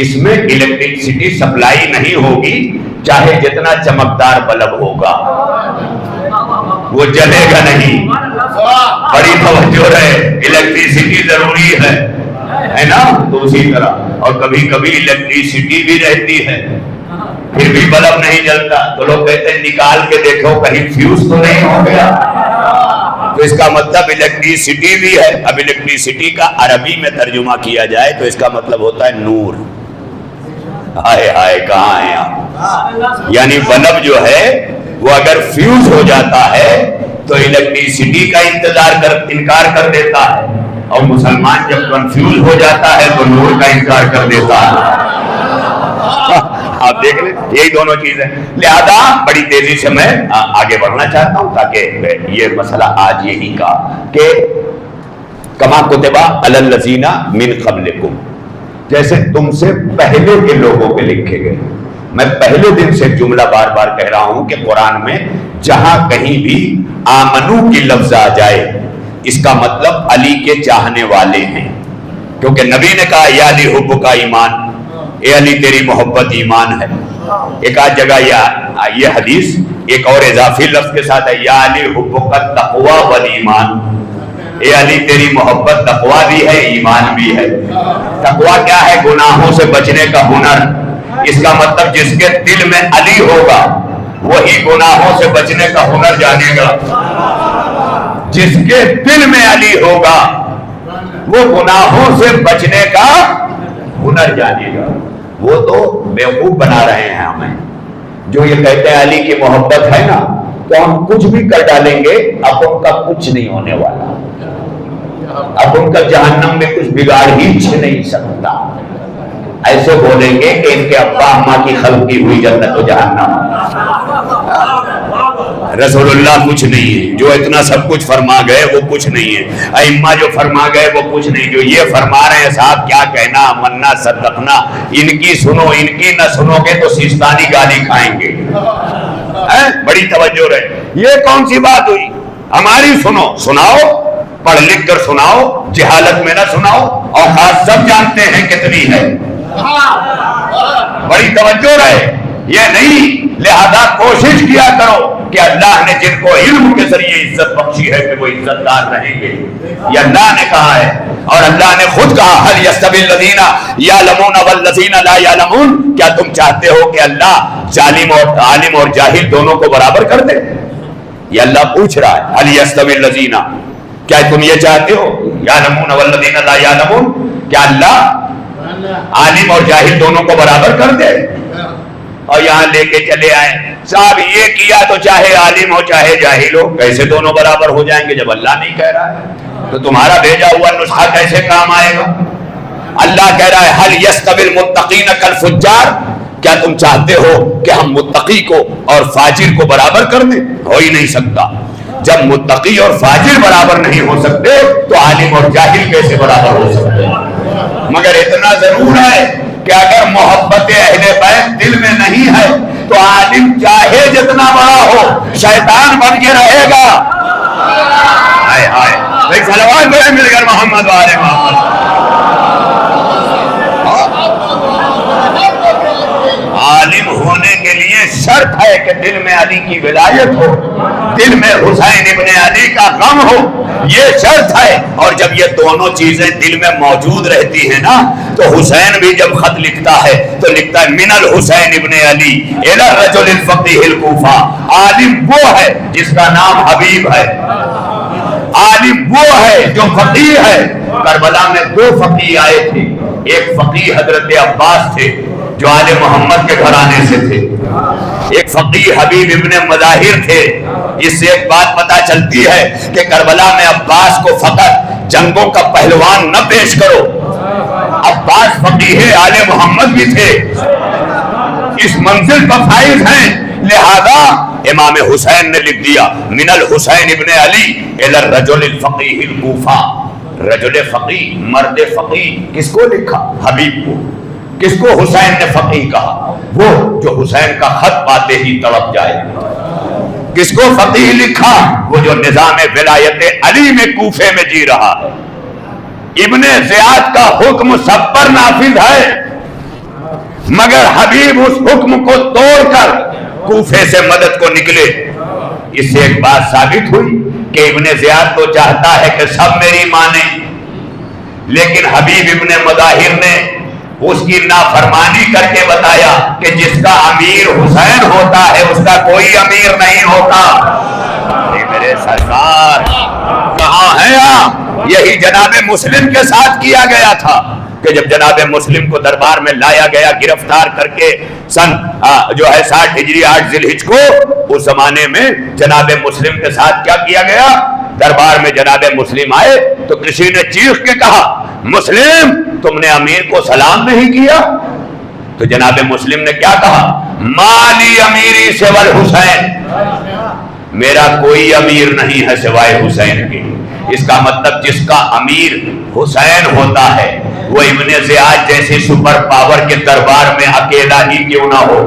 اس میں الیکٹریسٹی سپلائی نہیں ہوگی، چاہے جتنا چمکدار بلب ہوگا وہ جلے گا نہیں. بڑی توجہ رہے، الیکٹریسٹی ضروری ہے نا. تو اسی طرح اور کبھی کبھی الیکٹریسٹی بھی رہتی ہے پھر بھی بلب نہیں جلتا، تو لوگ کہتے ہیں نکال کے دیکھو کہیں فیوز تو نہیں ہو گیا. تو اس کا مطلب الیکٹریسٹی بھی ہے. اب الیکٹریسٹی کا عربی میں ترجمہ کیا جائے تو اس کا مطلب ہوتا ہے نور. ہائے ہائے کہاں ہیں آپ؟ یعنی بلب جو ہے وہ اگر فیوز ہو جاتا ہے تو الیکٹریسٹی کا انکار کر دیتا ہے، اور مسلمان جب کنفیوز ہو جاتا ہے تو نور کا انکار کر دیتا ہے. آپ دیکھ لیں یہی دونوں چیزیں. لہذا بڑی تیزی سے میں آگے بڑھنا چاہتا ہوں تاکہ یہ مسئلہ آج یہی کا کہ کما کتبہ علی الذین من قبلکم، جیسے تم سے پہلے کے لوگوں پہ لکھے گئے. میں پہلے دن سے جملہ بار بار کہہ رہا ہوں کہ قرآن میں جہاں کہیں بھی آمنو کی لفظ آ جائے اس کا مطلب علی کے چاہنے والے ہیں، کیونکہ نبی نے کہا یا علی حب کا ایمان، اے علی تیری محبت ایمان ہے. ایک آدھ جگہ یہ حدیث ایک اور اضافی لفظ کے ساتھ ہے یا علی حب کا تقوی والایمان، اے علی تیری محبت تقوی بھی ہے ایمان بھی ہے. تقوی کیا ہے؟ گناہوں سے بچنے کا ہنر. اس کا مطلب جس کے دل میں علی ہوگا وہی گناہوں سے بچنے کا ہنر جانے گا. جس کے دل میں علی ہوگا وہ گناہوں سے بچنے کا ہنر جانے گا. وہ تو بیوقوف بنا رہے ہیں ہمیں جو یہ کہتے ہیں علی کی محبت ہے نا تو ہم کچھ بھی کر ڈالیں گے اب ان کا کچھ نہیں ہونے والا، اب ان کا جہنم میں کچھ بگاڑ ہی نہیں سکتا. ایسے بولیں گے کہ ان کے ابا اماں کی خلق کی ہوئی جنت و جہنم. رسول اللہ کچھ نہیں ہے، جو اتنا سب کچھ فرما گئے وہ کچھ نہیں ہے. ائمہ جو فرما گئے وہ کچھ نہیں. جو یہ فرما رہے ہیں صاحب کیا کہنا، مننا صدقنا، ان کی سنو ان کی نہ سنو گے تو سیستانی گالی کھائیں گے. بڑی توجہ رہے. یہ کون سی بات ہوئی؟ ہماری سنو، سناؤ، پڑھ لکھ کر سناؤ، جہالت میں نہ سناؤ. اوقات سب جانتے ہیں کتنی ہے. بڑی توجہ رہے. یہ نہیں، لہذا کوشش کیا کرو کہ اللہ نے جن کو علم کے ذریعے عزت بخشی ہے کہ وہ عزت دار رہیں گے. یہ اللہ نے کہا ہے اور اللہ نے خود کہا هل يستوي الذين يعلمون والذين لا يعلمون. کیا تم چاہتے ہو کہ اللہ عالم اور جاہل دونوں کو برابر کر دے؟ یہ اللہ پوچھ رہا ہے هل يستوي الذين، کیا تم یہ چاہتے ہو يعلمون والذين لا يعلمون، کیا اللہ عالم اور جاہل دونوں کو برابر کر دے؟ اور یہاں لے کے چلے آئے صاحب یہ کیا تو چاہے عالم ہو چاہے جاہل ہو کیسے دونوں برابر ہو جائیں گے جب اللہ نہیں کہہ رہا ہے؟ تو تمہارا بھیجا ہوا نسخہ کیسے کام آئے گا؟ اللہ کہہ رہا ہے هل يستوي المتقين كالفجار، کیا تم چاہتے ہو کہ ہم متقی کو اور فاجر کو برابر کر دیں؟ ہو ہی نہیں سکتا. جب متقی اور فاجر برابر نہیں ہو سکتے تو عالم اور جاہل کیسے برابر ہو سکتے؟ مگر اتنا ضرور ہے کہ اگر محبت اہل بیت دل میں نہیں ہے تو عالم چاہے جتنا بڑا ہو شیطان بن کے رہے گا. ہائے ہائے ایک صلوات پڑھیں مل کر محمد وآل محمد. عالم ہونے کے لیے شرط ہے کہ دل میں علی کی ولایت ہو, دل میں حسین ابن علی کا غم ہو, یہ شرط ہے. اور جب یہ دونوں چیزیں دل میں موجود رہتی ہیں نا تو حسین بھی جب خط لکھتا ہے تو لکھتا ہے من الحسین ابن علی الی الرجل الفقیہ الکوفہ. عالم وہ ہے جس کا نام حبیب ہے, عالم وہ ہے جو فقیہ ہے. کربلا میں دو فقیہ آئے تھے, ایک فقیہ حضرت عباس تھے جو آل محمد کے گھرانے سے تھے, ایک فقیہ حبیب ابن مظاہر تھے. اس سے ایک بات پتہ چلتی ہے کہ کربلا میں عباس کو فقط جنگوں کا پہلوان نہ پیش کرو, عباس فقیہ آل محمد بھی تھے, اس منزل پر فائز ہیں. لہذا امام حسین نے لکھ دیا من الحسین ابن علی الی الرجل الفقیہ الکوفہ. رجل فقیہ, مرد فقیہ کس کو لکھا؟ حبیب کو. کس کو حسین نے فقیہ کہا؟ وہ جو حسین کا خط پاتے ہی تڑپ جائے. کس کو فقیہ لکھا؟ وہ جو نظام ولایت علی میں کوفے میں جی رہا ہے. ابن زیاد کا حکم سب پر نافذ ہے, مگر حبیب اس حکم کو توڑ کر کوفے سے مدد کو نکلے. اس سے ایک بات ثابت ہوئی کہ ابن زیاد تو چاہتا ہے کہ سب میری مانیں, لیکن حبیب ابن مظاہر نے اس کی نافرمانی کر کے بتایا کہ جس کا امیر حسین ہوتا ہے اس کا کوئی امیر نہیں ہوتا. میرے سرکار کہاں ہیں آپ؟ یہی جناب مسلم کے ساتھ کیا گیا تھا کہ جب جناب مسلم کو دربار میں لایا گیا گرفتار کر کے سن جو ہے 60 ہجری 8 ذی الحج کو, اس زمانے میں جناب مسلم کے ساتھ کیا کیا گیا؟ دربار میں جناب مسلم آئے تو کسی نے چیخ کے کہا مسلم تم نے امیر کو سلام نہیں کیا. تو جناب مسلم نے کیا کہا؟ مالی امیری سوى الحسین, میرا کوئی امیر نہیں ہے سوائے حسین کے. اس کا مطلب جس کا امیر حسین ہوتا ہے وہ ابن زیاد جیسی سپر پاور کے دربار میں اکیلا ہی کیوں نہ ہو.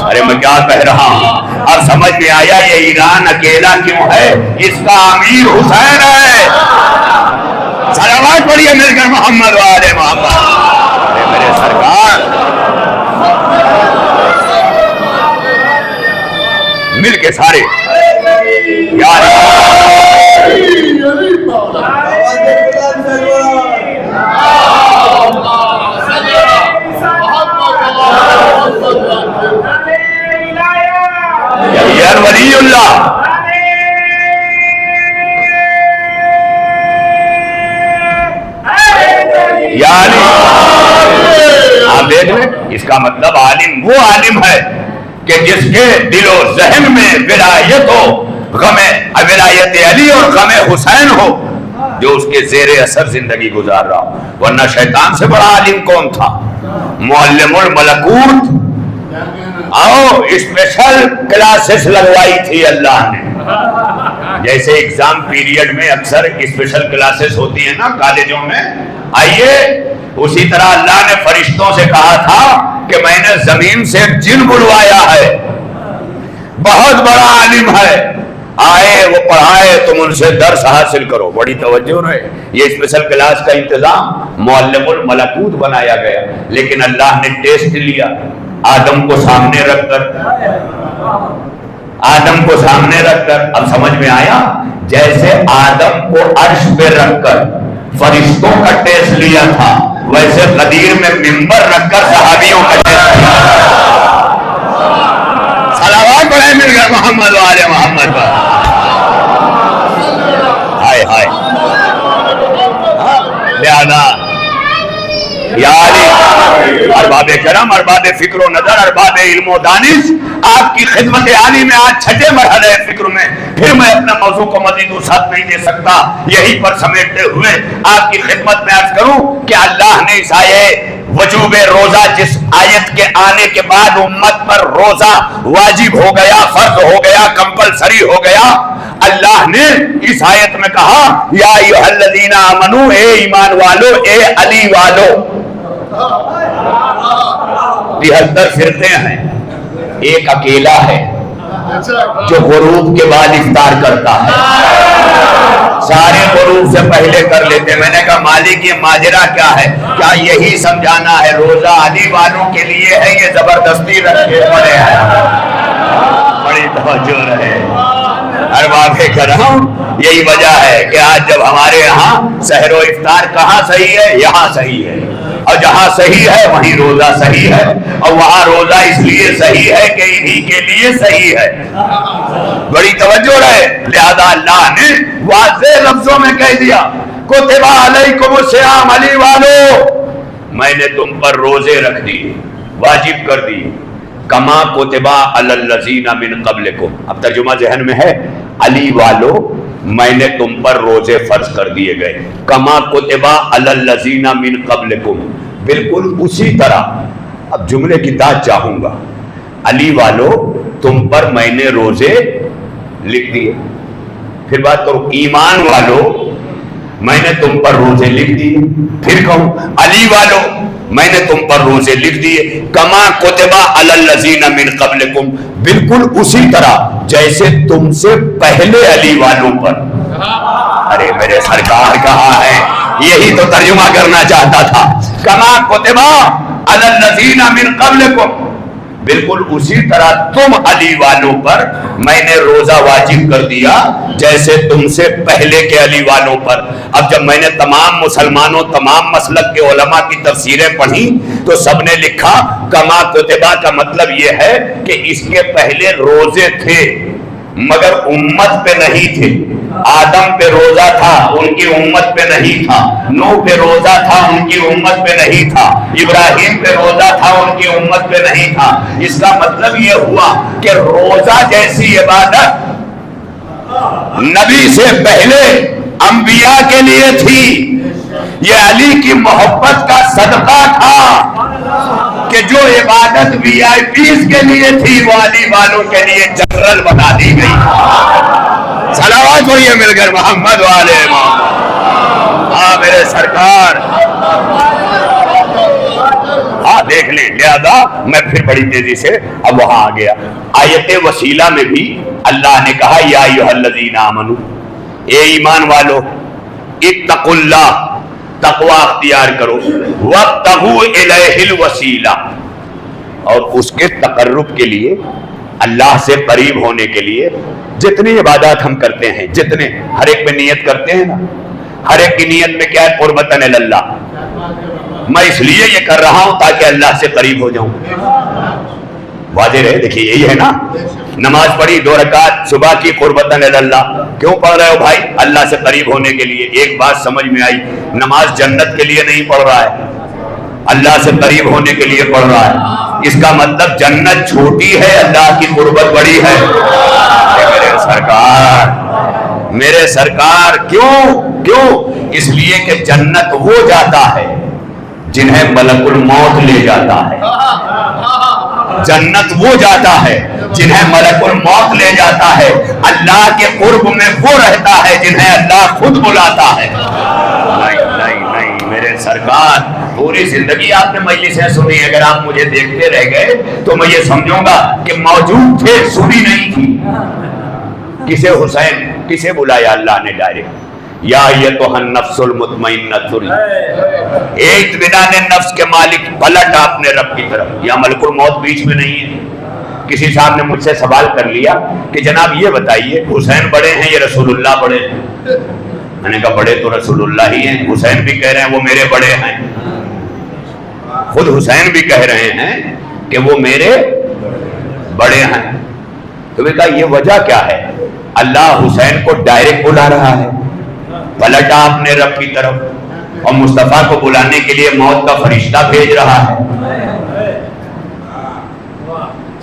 ارے میں کیا کہہ رہا ہوں, اب سمجھ میں آیا یہ ایران اکیلا کیوں ہے؟ اس کا امیر حسین ہے. صلوات پڑھیے مل کر محمد وآل محمد. میرے سرکار مل کے سارے یار ولی اللہ. یعنی آپ دیکھ لیں, اس کا مطلب عالم وہ عالم ہے کہ جس کے دل و ذہن میں ولایت ہو, غم ولایت علی اور غم حسین ہو, جو اس کے زیر اثر زندگی گزار رہا ہو. ورنہ شیطان سے بڑا عالم کون تھا؟ معلم الملکوت. آؤ اسپیشل کلاسز لگوائی تھی اللہ نے. جیسے ایگزام پیریڈ میں اکثر اسپیشل کلاسز ہوتی ہیں نا کالجوں میں, آئیے اسی طرح اللہ نے فرشتوں سے کہا تھا کہ میں نے زمین سے جن بلوایا ہے, بہت بڑا عالم ہے, آئے وہ پڑھائے تم ان سے درس حاصل کرو. بڑی توجہ رہے, یہ اسپیشل کلاس کا انتظام معلم الملکوت بنایا گیا. لیکن اللہ نے ٹیسٹ لیا آدم کو سامنے رکھ کر, آدم کو سامنے رکھ کر. اب سمجھ میں آیا, جیسے آدم کو عرش پہ رکھ کر فرشتوں کا ٹیسٹ لیا تھا, ویسے غدیر میں منبر رکھ کر صحابیوں کا ٹیسٹ لیا. صلوات پڑھیں مل کر محمد وآل محمد پر. ہائے ہائے. لہذا یا علی ارباب کرم, ارباب فکر و نظر, ارباب علم و دانش, آپ کی خدمت عالی میں آج چھٹے مرحلے فکر میں پھر میں اپنا موضوع کو مزید وسعت نہیں دے سکتا. یہی پر سمیٹتے ہوئے آپ کی خدمت میں عرض کروں کہ اللہ نے اس آیے وجوب روزہ جس آیت کے آنے کے بعد امت پر روزہ واجب ہو گیا، فرض ہو گیا، کمپلسری ہو گیا، اللہ نے اس آیت میں کہا یا ایھا الذین آمنو، اے ایمان والو، اے علی والو۔ 73 فرقے ہیں، ایک اکیلا ہے جو غروب کے بعد افطار کرتا ہے، سارے غروب سے پہلے کر لیتے۔ میں نے کہا مالک یہ ماجرا کیا ہے؟ کیا یہی سمجھانا ہے روزہ علی والوں کے لیے ہے؟ یہ زبردستی رکھے پڑے ہیں۔ بڑی توجہ رہے ارباب کرام، یہی وجہ ہے کہ آج جب ہمارے یہاں سحر و افطار کہاں صحیح ہے؟ یہاں صحیح ہے، اور جہاں صحیح ہے وہیں روزہ صحیح ہے، اور وہاں روزہ اس لیے صحیح ہے کہ انہی کے لیے صحیح ہے۔ بڑی توجہ رہے، لہذا اللہ نے واضح لفظوں میں کہہ دیا کتب علیکم الصیام، علی والو میں نے تم پر روزے رکھ دیے، واجب کر دیے، کما کتب علی الذین من قبلکم۔ اب ترجمہ ذہن میں ہے، علی والو میں نے تم پر روزے فرض کر دیے گئے، کما کتب علی الذین من قبلکم، بالکل اسی طرح۔ اب جملے کی داد چاہوں گا، علی والو تم پر میں نے روزے لکھ دیے، پھر بات کرو ایمان والو میں نے تم پر روزے لکھ دیے، پھر کہوں علی والو میں نے تم پر روزے لکھ دیے، کما کتب علی الذین من قبلکم، بالکل اسی طرح جیسے تم سے پہلے علی والوں پر۔ ارے میرے سرکار کہاں ہے؟ یہی تو ترجمہ کرنا چاہتا تھا، کما کتب علی الذین من قبلکم، بالکل اسی طرح تم علی والوں پر میں نے روزہ واجب کر دیا جیسے تم سے پہلے کے علی والوں پر۔ اب جب میں نے تمام مسلمانوں، تمام مسلک کے علماء کی تفسیریں پڑھی تو سب نے لکھا کما کتبہ کا مطلب یہ ہے کہ اس کے پہلے روزے تھے مگر امت پہ نہیں تھے۔ آدم پہ روزہ تھا، ان کی امت پہ نہیں تھا، نوح پہ روزہ تھا، ان کی امت پہ نہیں تھا، ابراہیم پہ روزہ تھا، ان کی امت پہ نہیں تھا۔ اس کا مطلب یہ ہوا کہ روزہ جیسی عبادت نبی سے پہلے انبیاء کے لیے تھی، یہ علی کی محبت کا صدقہ تھا کہ جو عبادت وی آئی پیز کے لیے تھی وہ علی والوں کے لیے جنرل بنا دی گئی۔ صلوات پڑھیے مل کر محمد والے محمد۔ ہاں میرے سرکار، ہاں دیکھ لیں، لہذا میں پھر بڑی تیزی سے اب وہاں آ گیا۔ آیت وسیلہ میں بھی اللہ نے کہا یا ایھا الذین آمنو، اے ایمان والو، اتقوا اللہ، تقوی اختیار کرو، وابتغوا الیہ الوسیلہ، اور اس کے تقرب کے لیے، اللہ سے قریب ہونے کے لیے جتنی عبادات ہم کرتے ہیں، جتنے ہر ایک میں نیت کرتے ہیں نا، ہر ایک کی نیت میں کیا ہے؟ قربتاً اللہ، میں اس لیے یہ کر رہا ہوں تاکہ اللہ سے قریب ہو جاؤں۔ واضح رہے، دیکھیے یہی ہے نا، نماز پڑھی 2 رکعت صبح کی قربتاً اللہ، کیوں پڑھ رہے ہو بھائی؟ اللہ سے قریب ہونے کے لیے۔ ایک بات سمجھ میں آئی، نماز جنت کے لیے نہیں پڑھ رہا ہے، اللہ سے قریب ہونے کے لیے پڑھ رہا ہے۔ اس کا مطلب جنت چھوٹی ہے، اللہ کی قربت بڑی ہے۔ میرے سرکار، میرے سرکار، کیوں؟ اس لیے کہ جنت وہ جاتا ہے جنہیں ملک الموت لے جاتا ہے، جنت وہ جاتا ہے جنہیں ملک الموت لے جاتا ہے، اللہ کے قرب میں وہ رہتا ہے جنہیں اللہ خود بلاتا ہے۔ نہیں میرے سرکار، پوری زندگی آپ نے مجلسیں سنی، اگر آپ مجھے دیکھتے رہ گئے تو میں یہ سمجھوں گا کہ موجود تھے، سنی نہیں تھی۔ کسے حسین، کسے بلایا اللہ نے ڈائریکٹ؟ یا ایتھا النفس المطمئنہ، اے اطمینان نفس کے مالک، پلٹ اپنے رب کی طرف۔ یا ملک الموت بیچ میں نہیں ہے۔ کسی صاحب نے مجھ سے سوال کر لیا کہ جناب یہ بتائیے حسین بڑے ہیں یا رسول اللہ بڑے ہیں؟ میں نے کہا بڑے تو رسول اللہ ہی ہیں، حسین بھی کہہ رہے ہیں وہ میرے بڑے ہیں، خود حسین بھی کہہ رہے ہیں کہ وہ میرے بڑے ہیں۔ تو میں کہا یہ وجہ کیا ہے؟ اللہ حسین کو ڈائریکٹ بلا رہا ہے، پلٹا اپنے رب کی طرف، اور مصطفیٰ کو بلانے کے لیے موت کا فرشتہ بھیج رہا ہے۔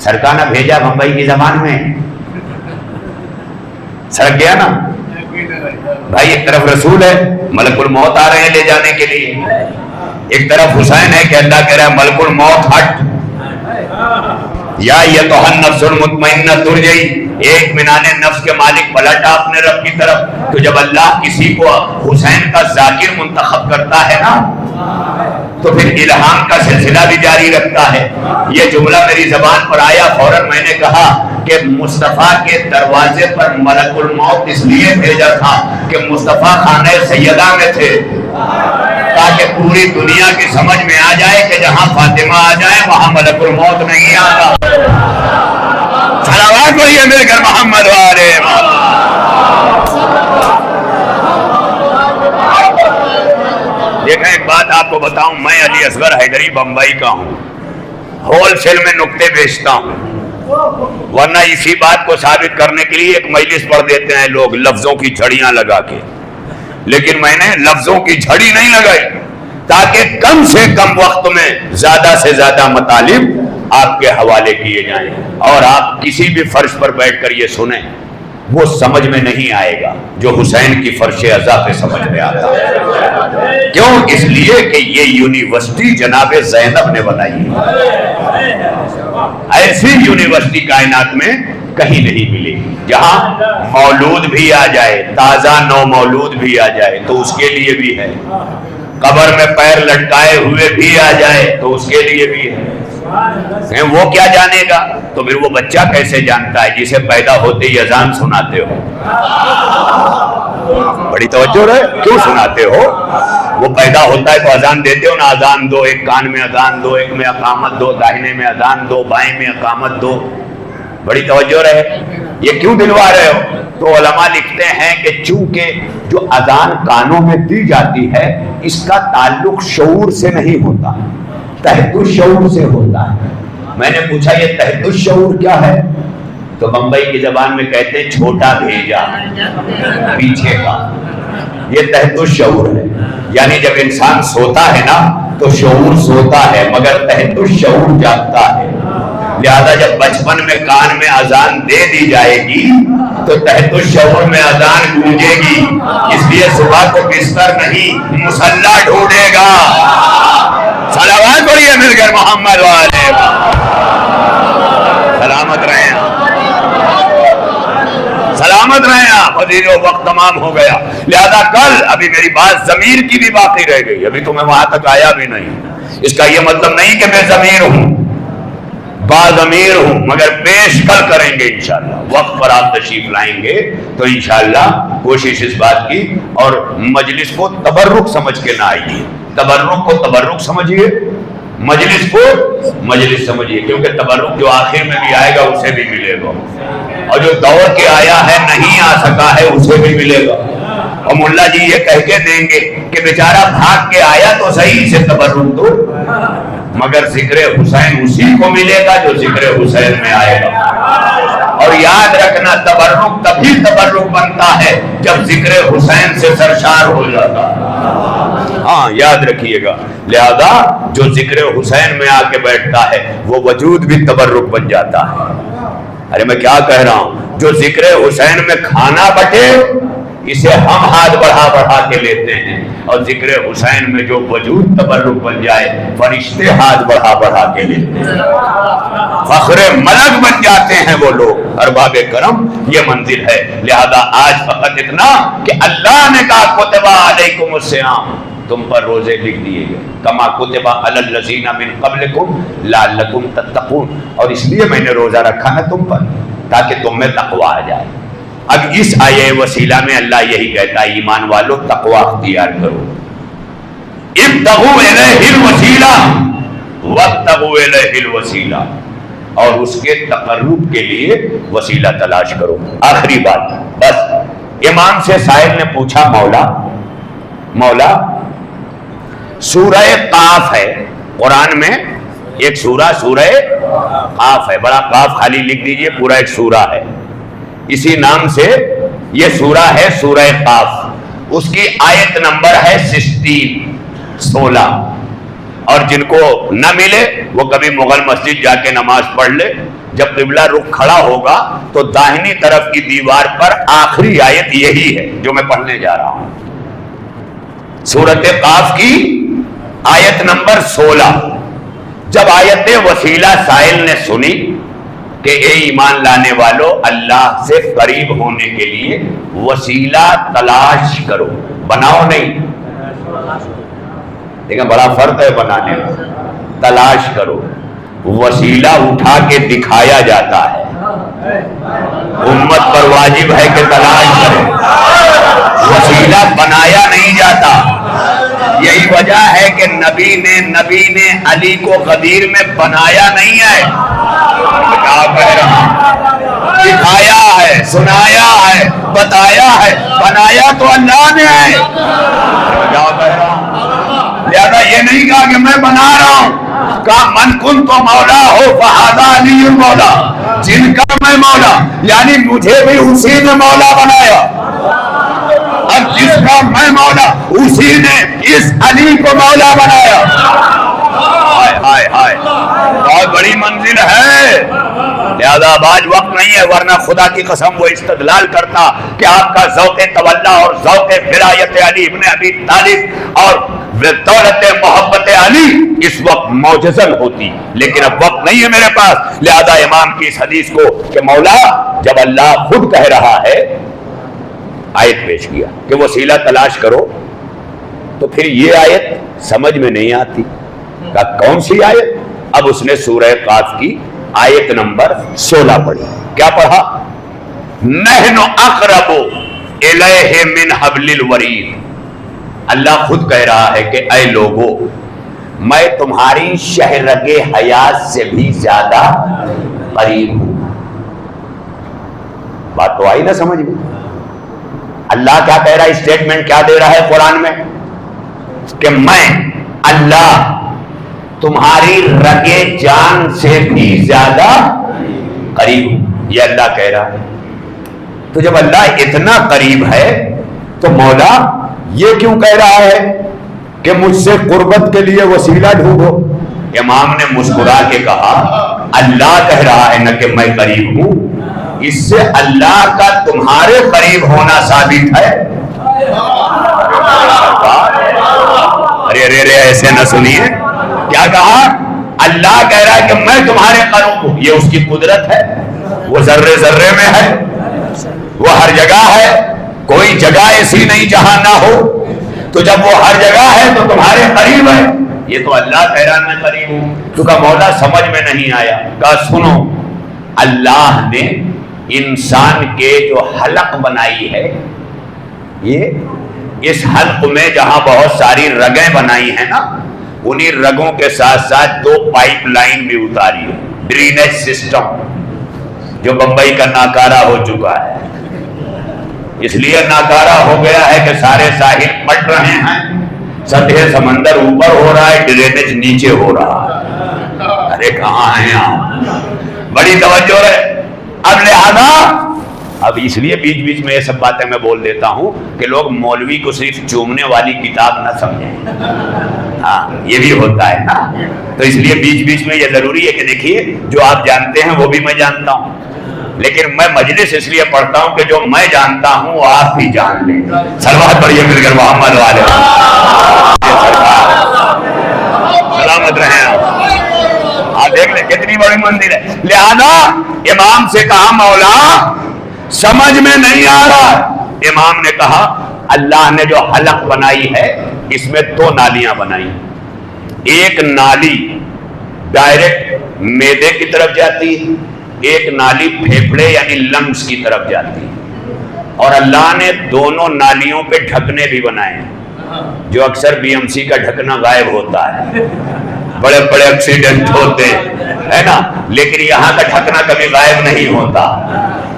سرکانہ بھیجا بمبئی کی زبان میں، سڑک گیا نا بھائی، ایک طرف رسول ہے، ملک الموت آ رہے ہیں لے جانے کے لیے، ایک طرف حسین ہے کہ اللہ کہہ رہا ہے ملک الموت ہٹ، یا ایھا النفس المطمئنہ ترجعی، ایک اطمینان نفس کے مالک پلٹا اپنے رب کی طرف۔ تو جب اللہ کسی کو حسین کا ذاکر منتخب کرتا ہے نا تو پھر الہام کا سلسلہ بھی جاری رکھتا ہے۔ یہ جملہ میری زبان پر آیا، فوراً میں نے کہا کہ مصطفیٰ کے دروازے پر ملک الموت اس لیے بھیجا تھا کہ مصطفیٰ خانہ سیدہ میں تھے، تاکہ پوری دنیا کی سمجھ میں آ جائے کہ جہاں فاطمہ آ جائے وہاں ملک الموت نہیں آتا۔ صلوات پڑھیے میرے گھر محمد والے۔ دیکھیں ایک بات آپ کو بتاؤں، میں علی اصغر حیدری بمبئی کا ہوں، ہول سیل میں نکتے بیچتا ہوں، ورنہ اسی بات کو ثابت کرنے کے لیے ایک مجلس پڑھ دیتے ہیں لوگ لفظوں کی جھڑیاں لگا کے، لیکن میں نے لفظوں کی جھڑی نہیں لگائی تاکہ کم سے کم وقت میں زیادہ سے زیادہ مطالب آپ کے حوالے کیے جائیں، اور آپ کسی بھی فرش پر بیٹھ کر یہ سنیں وہ سمجھ میں نہیں آئے گا جو حسین کی فرش عزا پہ سمجھ میں آتا ہے۔ کیوں؟ اس لیے کہ یہ یونیورسٹی جناب زینب نے بنائی ہے، ایسی یونیورسٹی کائنات میں کہیں نہیں ملے گی، جہاں مولود بھی آ جائے، تازہ نو مولود بھی آ جائے تو اس کے لیے بھی ہے، قبر میں پیر لٹکائے ہوئے بھی آ جائے تو اس کے لیے بھی ہے۔ وہ کیا جانے گا؟ تو پھر وہ بچہ کیسے جانتا ہے جسے پیدا ہوتے ہی اذان سناتے ہو؟ بڑی توجہ رہے، کیوں سناتے ہو؟ وہ پیدا ہوتا ہے تو اذان دیتے ہو نا، اذان دو، ایک کان میں اذان دو، ایک میں اقامت دو، داہنے میں اذان دو، بائیں میں اقامت دو۔ بڑی توجہ رہے، یہ کیوں دلوا رہے ہو؟ تو علماء لکھتے ہیں کہ چونکہ جو اذان کانوں میں دی جاتی ہے اس کا تعلق شعور سے نہیں ہوتا، تحت الشعور سے ہوتا ہے۔ میں نے پوچھا یہ تحت الشعور کیا ہے؟ تو بمبئی کی زبان میں کہتے ہیں چھوٹا بھیجا، پیچھے کا، یہ تحت الشعور ہے۔ یعنی جب انسان سوتا ہے نا تو شعور سوتا ہے مگر تحت الشعور جاگتا ہے، لہذا جب بچپن میں کان میں اذان دے دی جائے گی تو تحت الشعور میں اذان گونجے گی، اس لیے صبح کو بستر نہیں مصلی ڈھونڈے گا۔ صلوات پڑھیے مل کر محمد والے۔ سلامت رہیں آپ، سلامت رہیں آپ، عزیزو وقت تمام ہو گیا، لہذا کل ابھی میری بات ضمیر کی بھی باقی رہ گئی، ابھی تو میں وہاں تک آیا بھی نہیں۔ اس کا یہ مطلب نہیں کہ میں ضمیر ہوں، باضمیر ہوں، مگر پیش کل کریں گے انشاءاللہ۔ وقت پر آپ تشریف لائیں گے تو انشاءاللہ کوشش اس بات کی، اور مجلس کو تبرک سمجھ کے نہ آئیے، تبرک کو تبرک سمجھیے، مجلس کو مجلس سمجھیے، کیونکہ تبرک جو آخر میں بھی آئے گا اسے بھی ملے گا، اور جو دوڑ کے آیا ہے نہیں آ سکا ہے اسے بھی ملے گا۔ اور ملا جی یہ کہہ کے دیں گے کہ بیچارہ بھاگ کے آیا تو صحیح، اسے تبرک دو، مگر ذکر حسین اسی کو ملے گا جو ذکر حسین میں آئے گا۔ اور یاد رکھنا تبرک تبھی تبرک بنتا ہے جب ذکر حسین سے سرشار ہو جاتا ہے، ہاں یاد رکھیے گا۔ لہذا جو ذکر حسین میں آ کے بیٹھتا ہے وہ وجود بھی تبرک بن جاتا ہے۔ ارے میں کیا کہہ رہا ہوں، جو ذکر حسین میں کھانا بٹے اسے ہم ہاتھ بڑھا بڑھا کے لیتے ہیں، اور ذکر حسین میں جو وجود تبرک بن جائے فرشتے ہاتھ بڑھا بڑھا کے لیتے ہیں، فخر ملک بن جاتے ہیں وہ لوگ، ارباب کرم یہ منزل ہے۔ لہذا آج فقط اتنا کہ اللہ نے کہا کتب علیکم الصیام، تم پر روزے لکھ دیے گئے، کما کتب علی الذین من قبلکم لعلکم تتقون، اور اس لیے میں نے روزہ رکھا ہے تم پر تاکہ تم میں تقوی آ جائے۔ اب اس آیہ وسیلہ میں اللہ یہی کہتا ہے ایمان والو تقوی اختیار کرو، ابتغوا الیہ الوسیلہ وابتغوا الیہ الوسیلہ، اور اس کے تقرب کے لیے وسیلہ تلاش کرو۔ آخری بات، بس امام سے سائل نے پوچھا مولا سورہ قاف ہے قرآن میں، ایک سورہ قاف ہے، بڑا قاف خالی لکھ دیجئے، پورا ایک سورہ ہے، اسی نام سے یہ سورہ ہے سورہ قاف، اس کی آیت نمبر ہے 16، اور جن کو نہ ملے وہ کبھی مغل مسجد جا کے نماز پڑھ لے، جب قبلہ رخ کھڑا ہوگا تو داہنی طرف کی دیوار پر آخری آیت یہی ہے جو میں پڑھنے جا رہا ہوں، سورۃ قاف کی آیت نمبر 16. جب آیت وسیلہ سائل نے سنی کہ اے ایمان لانے والوں، اللہ سے قریب ہونے کے لیے وسیلہ تلاش کرو، بناؤ نہیں. لیکن بڑا فرق ہے بنانے میں، تلاش کرو. وسیلہ اٹھا کے دکھایا جاتا ہے، امت پر واجب ہے کہ تلاش کرے. وسیلہ بنایا نہیں جاتا. یہی وجہ ہے کہ نبی نے علی کو غدیر میں بنایا نہیں ہے، کیا کہہ رہا ہوں، دکھایا ہے، سنایا ہے، بتایا ہے. بنایا تو اللہ نے ہے. کیا کہہ رہا ہوں، لہذا یہ نہیں کہا کہ میں بنا رہا ہوں. کہا من کن تو مولا ہو فہذا علی المولا، جن کا میں مولا، یعنی مجھے بھی اسی نے مولا بنایا. اب جس کا میں مولا، اسی نے اس علی کو مولا بنایا. ہائے ہائے ہائے، بہت بڑی منزل ہے. لہذا آج وقت نہیں ہے، ورنہ خدا کی قسم وہ استدلال کرتا کہ آپ کا ذوق تولا اور ذوق ولایت علی ابن ابی طالب اور دولت محبت علی اس وقت معجزن ہوتی. لیکن اب وقت نہیں ہے میرے پاس. لہذا امام کی اس حدیث کو کہ مولا جب اللہ خود کہہ رہا ہے، آیت پیش کیا کہ وسیلہ تلاش کرو، تو پھر یہ آیت سمجھ میں نہیں آتی. کہا کون سی آیت؟ اب اس نے سورہ قاف کی آیت نمبر 16 پڑھی. کیا پڑھا؟ نحن اقرب الیہ من حبل الورید. اللہ خود کہہ رہا ہے کہ اے لوگو، میں تمہاری شہرگ حیات سے بھی زیادہ قریب ہوں. بات تو آئی نا سمجھ میں؟ اللہ کیا کہہ رہا ہے، اسٹیٹمنٹ کیا دے رہا ہے قرآن میں کہ میں اللہ تمہاری رگے جان سے بھی زیادہ قریب ہوں. یہ اللہ کہہ رہا ہے. تو جب اللہ اتنا قریب ہے تو مولا یہ کیوں کہہ رہا ہے کہ مجھ سے قربت کے لیے وسیلہ ڈھونڈو؟ امام نے مسکرا کے کہا اللہ کہہ رہا ہے نہ کہ میں قریب ہوں. اس سے اللہ کا تمہارے قریب ہونا ثابت ہے. ارے ارے ارے ایسے نہ سنیے. کیا کہا؟ اللہ کہہ رہا ہے کہ میں تمہارے قریب ہوں. یہ اس کی قدرت ہے، وہ ذرے ذرے میں ہے، وہ ہر جگہ ہے. کوئی جگہ ایسی نہیں جہاں نہ ہو. تو جب وہ ہر جگہ ہے تو تمہارے قریب ہے. یہ تو اللہ کہہ رہا ہے میں قریب ہوں. تو کہا مولا سمجھ میں نہیں آیا. کہا سنو، اللہ نے انسان کے جو حلق بنائی ہے، یہ اس حلق میں جہاں بہت ساری رگیں بنائی ہیں نا، انہی رگوں کے ساتھ ساتھ 2 پائپ لائن بھی اتاری ہے. ڈرینیج سسٹم جو بمبئی کا ناکارہ ہو چکا ہے. اس لیے ناکارہ ہو گیا ہے کہ سارے ساحل پٹ رہے ہیں، سطح سمندر اوپر ہو رہا ہے، ڈرینیج نیچے ہو رہا ہے. ارے کہاں ہیں آپ؟ بڑی توجہ ہے. اب لہذا اب اس لیے بیچ بیچ میں یہ سب باتیں میں بول دیتا ہوں کہ لوگ مولوی کو صرف چومنے والی کتاب نہ سمجھیں. ہاں یہ بھی ہوتا ہے نا. تو اس لیے بیچ بیچ میں یہ ضروری ہے کہ دیکھیے جو آپ جانتے ہیں وہ بھی میں جانتا ہوں، لیکن میں مجلس اس لیے پڑھتا ہوں کہ جو میں جانتا ہوں وہ آپ بھی جان لیں. سلوات پڑھیے مل کر محمد والے. سلامت رہیں آپ دیکھ لیں کتنی بڑی منزل ہے. لہذا امام سے کہا مولا سمجھ میں نہیں آ رہا. امام نے کہا اللہ نے جو حلق بنائی ہے اس میں 2 نالیاں بنائی. ایک نالی ڈائریکٹ معدے کی طرف جاتی ہے، ایک نالی پھیپھڑے یعنی لنگس کی طرف جاتی ہے. اور اللہ نے دونوں نالیوں پہ ڈھکنے بھی بنائے ہیں. جو اکثر بی ایم سی کا ڈھکنا غائب ہوتا ہے، بڑے بڑے ایکسیڈنٹ ہوتے ہے نا، لیکن یہاں کا ڈھکنا کبھی غائب نہیں ہوتا.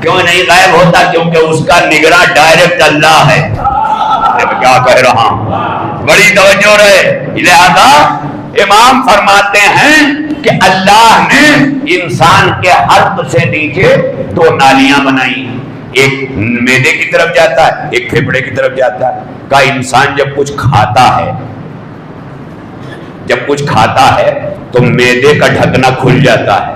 کیوں نہیں غائب ہوتا؟ کیونکہ اس کا نگراں ڈائریکٹ اللہ ہے. کیا کہہ رہا ہوں، بڑی توجہ رہے. لہذا امام فرماتے ہیں کہ اللہ نے انسان کے حلق سے نیچے 2 نالیاں بنائی. ایک معدے کی طرف جاتا ہے، ایک پھیپھڑے کی طرف جاتا ہے. کہ انسان جب کچھ کھاتا ہے تو معدے کا ڈھکنا کھل جاتا ہے،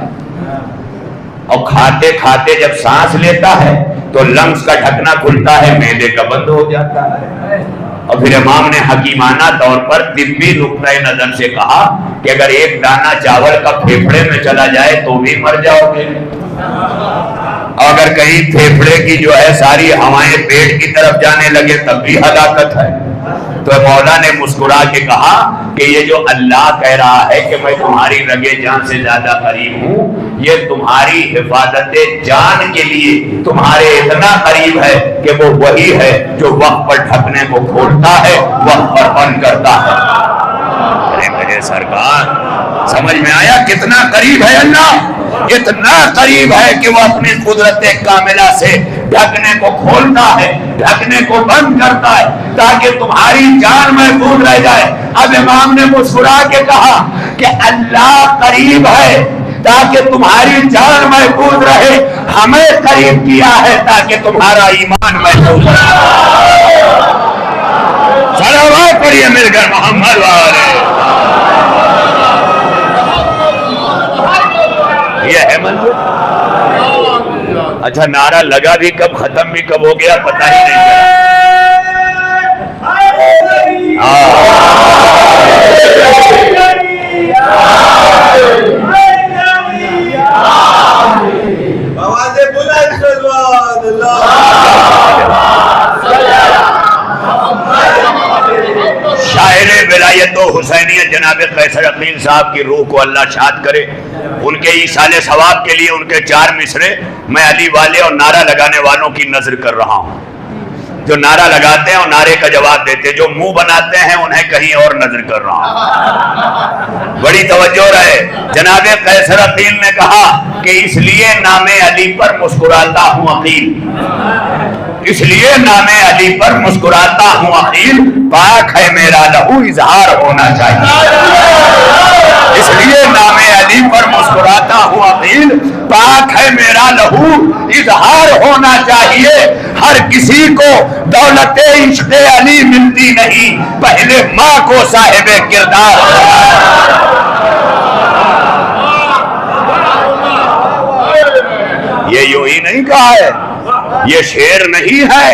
اور کھاتے کھاتے جب سانس لیتا ہے تو لنگس کا ڈھکنا کھلتا ہے، معدے کا بند ہو جاتا ہے. اور پھر امام نے حکیمانہ طور پر طبی نقطۂ نظر سے کہا کہ اگر ایک دانہ چاول کا پھیپھڑے میں چلا جائے تو بھی مر جاؤ گے، اور اگر کہیں پھیپھڑے کی جو ہے ساری ہوائیں پیٹ کی طرف جانے لگے تب بھی ہلاکت ہے۔ تو مولا نے مسکرا کے کہا کہ یہ جو اللہ کہہ رہا ہے کہ میں تمہاری رگے جان سے زیادہ قریب ہوں، یہ تمہاری حفاظت جان کے لیے تمہارے اتنا قریب ہے کہ وہ وہی ہے جو وقت پر ڈھکنے کو کھولتا ہے، وقت پر بند کرتا ہے۔ ارے میرے سرکار، سمجھ میں آیا کتنا قریب ہے اللہ؟ اتنا قریب ہے کہ وہ اپنی قدرت کاملہ سے ڈھکنے کو کھولتا ہے، ڈھکنے کو بند کرتا ہے تاکہ تمہاری جان محفوظ رہ جائے۔ اب امام نے مسکرا کے کہا کہ اللہ قریب ہے تاکہ تمہاری جان محفوظ رہے، ہمیں قریب کیا ہے تاکہ تمہارا ایمان محفوظ رہے۔ صلوات پڑھیے مل کر محمد والے۔ یہ ہے منظور۔ اچھا، نعرہ لگا بھی کب، ختم بھی کب ہو گیا پتہ ہی نہیں چلا۔ شاعر ولایت و حسینیت جناب قیصر عقیل صاحب کی روح کو اللہ شاد کرے۔ ان کے ایصال ثواب کے لیے ان کے 4 مصرے میں علی والے اور نعرہ لگانے والوں کی نظر کر رہا ہوں، جو نعرہ لگاتے ہیں اور نعرے کا جواب دیتے، جو منہ بناتے ہیں انہیں کہیں اور نظر کر رہا ہوں۔ بڑی توجہ رہے۔ جناب قیصر عقیل نے کہا کہ اس لیے نام علی پر مسکراتا ہوں عقیل، اس لیے نام علی پر مسکراتا ہوں عقیل، پاک ہے میرا لہو اظہار ہونا چاہیے۔ اس لیے نام علی پر مسکراتا ہوں عقیل، پاک ہے میرا لہو اظہار ہونا چاہیے۔ ہر کسی کو دولت عشق علی ملتی نہیں، پہلے ماں کو صاحب کردار۔ یہ یوں ہی نہیں کہا ہے، یہ شعر نہیں ہے،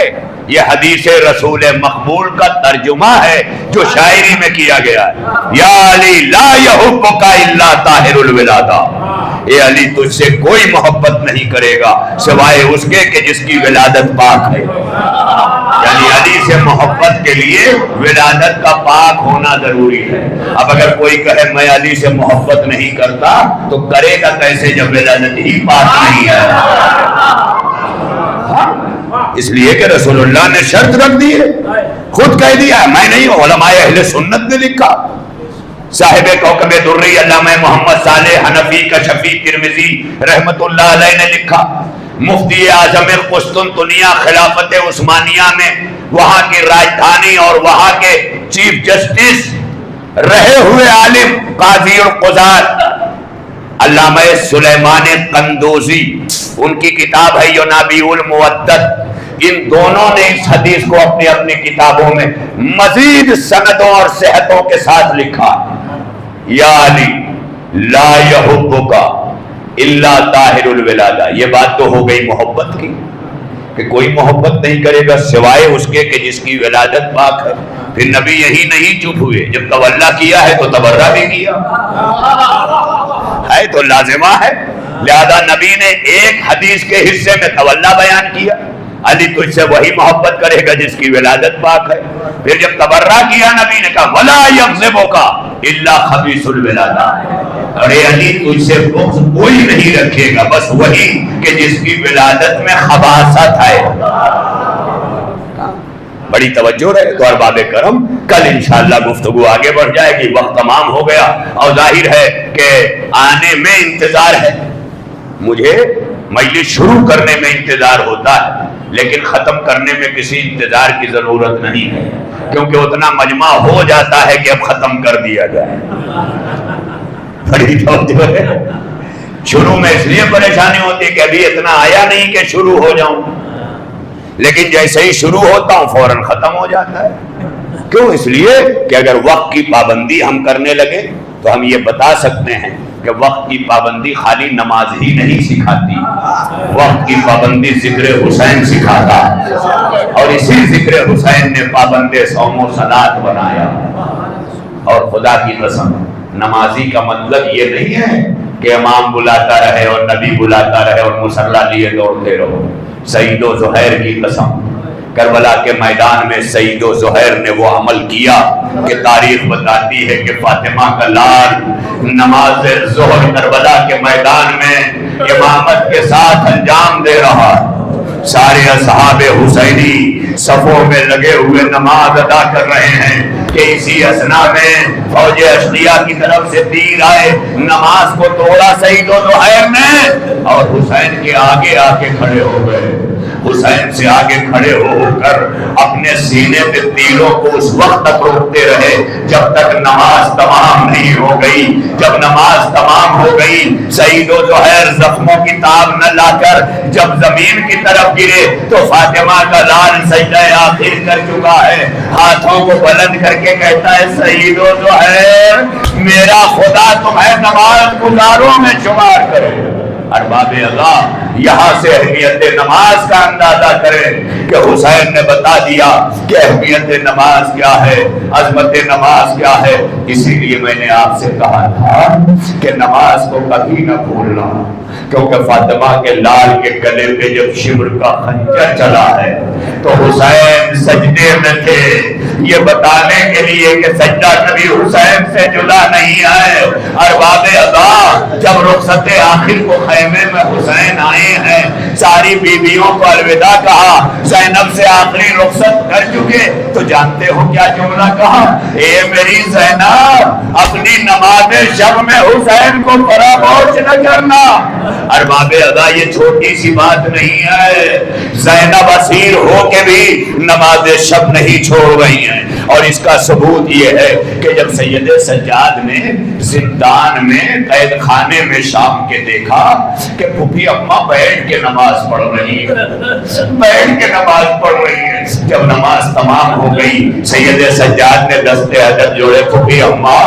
یہ حدیث رسول مقبول کا ترجمہ ہے جو شاعری میں کیا گیا ہے۔ یا علی لا یحبک الا طاہر الولادہ، اے علی تجھ سے کوئی محبت نہیں کرے گا سوائے اس کے کہ جس کی ولادت پاک ہے۔ یعنی علی سے محبت کے لیے ولادت کا پاک ہونا ضروری ہے۔ اب اگر کوئی کہے میں علی سے محبت نہیں کرتا تو کرے گا کیسے جب ولادت ہی پاک نہیں ہے؟ اس لیے کہ رسول اللہ نے شرط رکھ دی ہے، خود کہہ دیا ہے، میں نہیں، علماء اہل سنت نے لکھا۔ صاحب کوکب دری علامہ محمد صالح حنفی کشفی ترمذی رحمت اللہ علیہ نے لکھا، مفتی اعظم قسطنطنیہ خلافت عثمانیہ میں وہاں کی راجدھانی اور وہاں کے چیف جسٹس رہے ہوئے عالم قاضی القضات علامہ سلیمان قندوزی، ان کی کتاب ہے ینابیع المودت، ان دونوں نے اس حدیث کو اپنی اپنی کتابوں میں مزید سندوں اور صحتوں کے ساتھ لکھا۔ یا علی لا یحبک الا طاہر الولادہ، یہ بات تو ہو گئی محبت کی کہ کوئی محبت نہیں کرے گا سوائے اس کے کہ جس کی ولادت پاک ہے۔ پھر نبی یہی نہیں چپ ہوئے، جب تولا کیا ہے تو تبرہ بھی کیا ہے، تو لازمہ ہے، لہذا نبی نے ایک حدیث کے حصے میں تولا بیان کیا، علی تجھ سے وہی محبت کرے گا جس کی ولادت پاک ہے۔ پھر جب تبرہ کیا نبی نے کہا ولا یغضبک الا خبیث الولادہ، ارے علی تجھ سے بغض کوئی نہیں رکھے گا بس وہی کہ جس کی ولادت میں خباثت ہے۔ بڑی توجہ رہے تو ارباب کرم، کل انشاءاللہ گفتگو آگے بڑھ جائے گی، وقت تمام ہو گیا اور ظاہر ہے کہ آنے میں انتظار ہے، مجھے مجلس شروع کرنے میں انتظار ہوتا ہے لیکن ختم کرنے میں کسی انتظار کی ضرورت نہیں ہے، کیونکہ اتنا مجمع ہو جاتا ہے کہ اب ختم کر دیا جائے۔ بڑی توجہ ہے، شروع میں اس لیے پریشانی ہوتی ہے کہ ابھی اتنا آیا نہیں کہ شروع ہو جاؤں، لیکن جیسے ہی شروع ہوتا ہوں فوراً ختم ہو جاتا ہے۔ کیوں؟ اس لیے کہ اگر وقت کی پابندی ہم کرنے لگے تو ہم یہ بتا سکتے ہیں کہ وقت کی پابندی خالی نماز ہی نہیں سکھاتی، وقت کی پابندی ذکر حسین سکھاتا، اور اسی ذکر حسین نے پابند صوم و صلاۃ بنایا۔ اور خدا کی قسم نمازی کا مطلب یہ نہیں ہے کہ امام بلاتا رہے اور نبی بلاتا رہے اور مصلی لیے دوڑتے رہو۔ سعید و زہیر کی قسم، کربلا کے میدان میں سعید و زہیر نے وہ عمل کیا کہ تاریخ بتاتی ہے کہ فاطمہ کا لال نماز ظہر کربلا کے میدان میں امامت کے ساتھ انجام دے رہا، سارے اصحاب حسینی صفوں میں لگے ہوئے نماز ادا کر رہے ہیں کہ اسی اثنا میں فوج اشقیہ کی طرف سے تیر آئے، نماز کو توڑا سعید و زہیر نے اور حسین کے آگے آ کے کھڑے ہو گئے۔ حسین سے آگے کھڑے ہو کر اپنے سینے پہ تیروں کو اس وقت تک روکتے رہے جب تک نماز تمام نہیں ہو گئی۔ جب نماز تمام ہو گئی، سعید و زہیر زخموں کی تاب نہ لا کر جب زمین کی طرف گرے تو فاطمہ کا لال سجدہ آخر کر چکا ہے، ہاتھوں کو بلند کر کے کہتا ہے سعید و زہیر میرا خدا تمہیں نماز گزاروں میں شمار کرے۔ ارباب اللہ یہاں سے اہمیت نماز کا اندازہ کریں کہ حسین نے بتا دیا کہ اہمیت نماز کیا ہے، عظمت نماز کیا ہے۔ اسی لیے میں نے آپ سے کہا تھا کہ نماز کو کبھی نہ بھولنا، کیونکہ فاطمہ کے لال کے گلے پہ جب شمر کا خنجر چلا ہے تو حسین سجدے میں تھے، یہ بتانے کے لیے کہ سجدہ کبھی حسین سے جدا نہیں ہے۔ ارباب ادا جب رخصت آخر کو خیمے میں حسین آئے ہیں، ساری بیویوں کو الوداع کہا، زینب سے آخری رخصت کر چکے تو جانتے ہو کیا جملہ کہا؟ اے میری زینب اپنی نماز شب میں حسین کو فراموش نہ کرنا۔ ارباب ادا یہ چھوٹی سی بات نہیں ہے، زینب اسیر ہو کے بھی نماز شب نہیں چھوڑ رہی ہیں، اور اس کا ثبوت یہ ہے کہ جب سید سجاد نے زندان میں قید خانے میں شام کے دیکھا کہ پھوپھی اماں بیٹھ کے نماز پڑھ رہی ہے، بیٹھ کے نماز پڑھ رہی ہے، جب نماز تمام ہو گئی سید سجاد نے دستے ادب جوڑے، پھوپھی اماں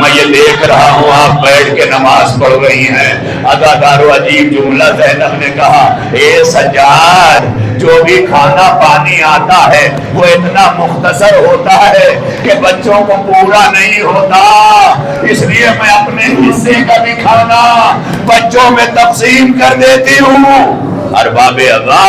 میں یہ دیکھ رہا ہوں آپ بیٹھ کے نماز پڑھ رہی ہیں۔ اداکارو عجیب جملہ زینب نے کہا، اے سجاد جو بھی کھانا پانی آتا ہے وہ اتنا مختصر ہوتا ہے کہ بچوں کو پورا نہیں ہوتا، اس لیے میں اپنے حصے کا بھی کھانا بچوں میں تقسیم کر دیتی ہوں۔ ارباب اغا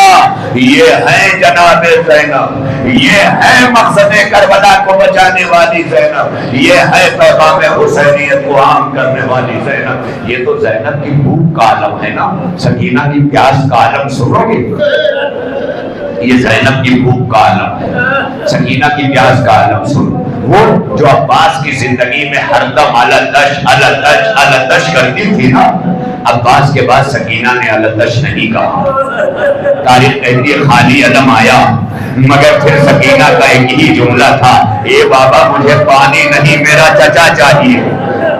یہ ہے جناب زینب، یہ ہے مقصد کربلا کو بچانے والی زینب، یہ ہے پیغام حسینیت کو عام کرنے والی زینب۔ یہ تو زینب کی بھوک کا عالم ہے نا، سکینہ کی پیاس کا عالم سنو گے؟ یہ زینب کی بھوک کا عالم ہے، سکینہ کی پیاس کا عالم سنو۔ وہ جو عباس کی زندگی میں ہر دم التش کرتی تھی نا، عباس کے بعد سکینہ نے التش نہیں کہا۔ تاریخ کہتی ہے خالی علم آیا، مگر پھر سکینہ کا ایک ہی جملہ تھا، اے بابا مجھے پانی نہیں میرا چچا چاہیے۔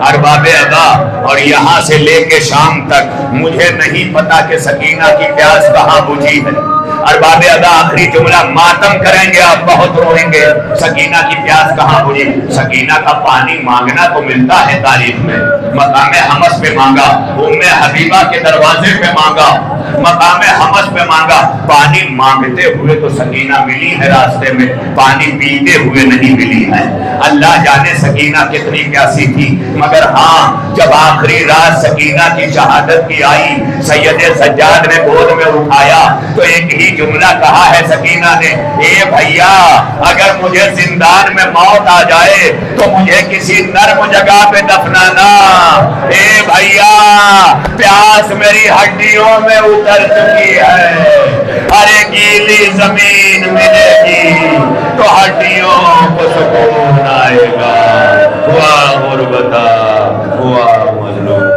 ارباب ادا اور یہاں سے لے کے شام تک مجھے نہیں پتا کہ سکینہ کی پیاس کہاں بجھی ہے۔ ارباب ادا آخری جملہ ماتم کریں گے آپ، بہت روئیں گے، سکینہ کی پیاس کہاں بجھی؟ سکینہ کا پانی مانگنا تو ملتا ہے تاریخ میں، مقام حمص پہ مانگا، ام حبیبہ کے دروازے پہ مانگا، مقام حمص پہ مانگا، پانی مانگتے ہوئے تو سکینہ ملی ہے راستے میں، پانی پیتے ہوئے نہیں ملی ہے۔ اللہ جانے سکینہ کتنی پیاسی تھی، مگر ہاں جب آخری رات سکینہ کی شہادت کی آئی، سید سجاد نے گود میں اٹھایا تو ایک ہی جملہ کہا ہے سکینہ نے، اے بھیا اگر مجھے زندان میں موت آ جائے تو مجھے کسی نرم جگہ پہ دفنانا، اے بھیا پیاس میری ہڈیوں میں اتر چکی ہے، ارے گیلی زمین ملے گی تو ہڈیوں کو سکون آئے گا۔ ہوا غربتا ہوا مظلوم۔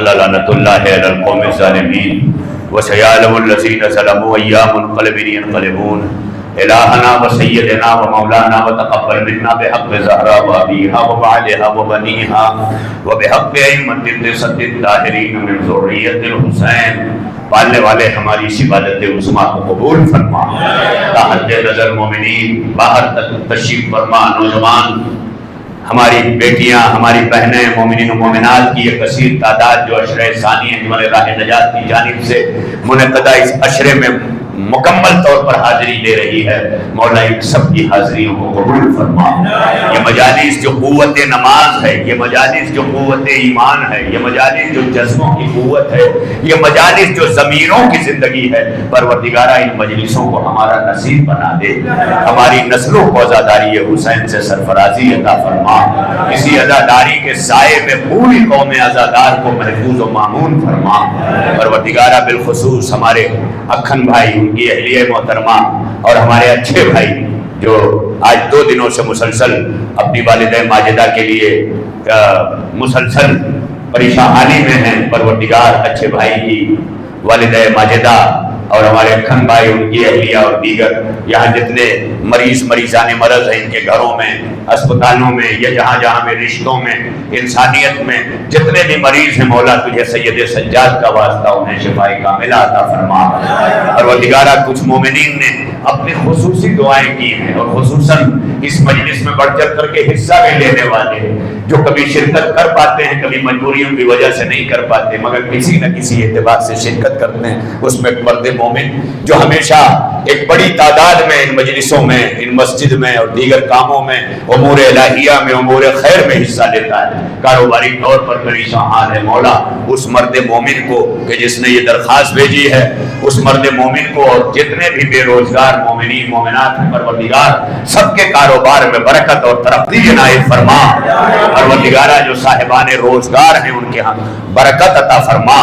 لعنت اللہ علی القوم الظالمین وسیعلم الذین ظلموا ایام منقلب ینقلبون۔ الہنا و سیدنا و مولانا و تقبل منا بحق زہرا و ابیہا و بعلہا و بنیہا و بحق ائمۃ الصدق الطاہرین من ذریۃ الحسین. پالنے والے ہماری اس عبادت عظمیٰ کو قبول فرما. تحت نظر مومنین باہر تک تشریف فرما. نوجوان ہماری بیٹیاں ہماری بہنیں مومنین و مومنات کی یہ کثیر تعداد جو عشرہ ثانی انجمن راہ نجات کی جانب سے منعقدہ اس عشرے میں مکمل طور پر حاضری دے رہی ہے، مولا ان سب کی حاضریوں کو قبول فرما. یہ مجالس جو قوت نماز ہے، یہ مجالس جو قوت ایمان ہے، یہ مجالس جو جذبوں کی قوت ہے، یہ مجالس جو ضمیروں کی زندگی ہے، پروردگارہ ان مجلسوں کو ہمارا نصیب بنا دے. ہماری نسلوں کو عزاداری حسین سے سرفرازی عطا فرما. اسی عزاداری کے سائے میں پوری قوم عزادار کو محفوظ و مامون فرما. پروردگارہ بالخصوص ہمارے اکھن بھائی، ان کی اہلیہ محترمہ اور ہمارے اچھے بھائی جو آج 2 دنوں سے مسلسل اپنی والدہ ماجدہ کے لیے مسلسل پریشانی میں ہیں، پروردگار اچھے بھائی کی والدہ ماجدہ اور ہمارے اکھن بھائی، ان کی اہلیہ اور دیگر یہاں جتنے مریضان مرض ہیں، ان کے گھروں میں، اسپتالوں میں یا جہاں جہاں میں رشتوں میں، انسانیت میں جتنے بھی مریض ہیں، مولا تجھے سید سجاد کا واسطہ انہیں شفائے کاملہ عطا فرما. پروردگارہ کچھ مومنین نے اپنی خصوصی دعائیں کی ہیں، اور خصوصاً اس مجلس میں بڑھ چڑھ کر کے حصہ بھی لینے والے جو کبھی شرکت کر پاتے ہیں، کبھی مجبوریوں کی وجہ سے نہیں کر پاتے، مگر کسی نہ کسی اعتبار سے شرکت کرتے ہیں. اس میں ایک مرد مومن جو ہمیشہ ایک بڑی تعداد میں ان مجلسوں میں، ان مسجد میں اور دیگر کاموں میں، امور الہیہ میں، امور خیر میں حصہ لیتا ہے، کاروباری طور پر پریشان حال ہے. مولا اس مرد مومن کو کہ جس نے یہ درخواست بھیجی ہے، اس مرد مومن کو اور جتنے بھی بے روزگار مومنین مومنات ہیں، پروردگار سب کے کاروبار میں برکت اور ترقی عنایت فرما. پروردگارہ جو صاحبان روزگار ہیں ان کے ہاں برکت عطا فرما.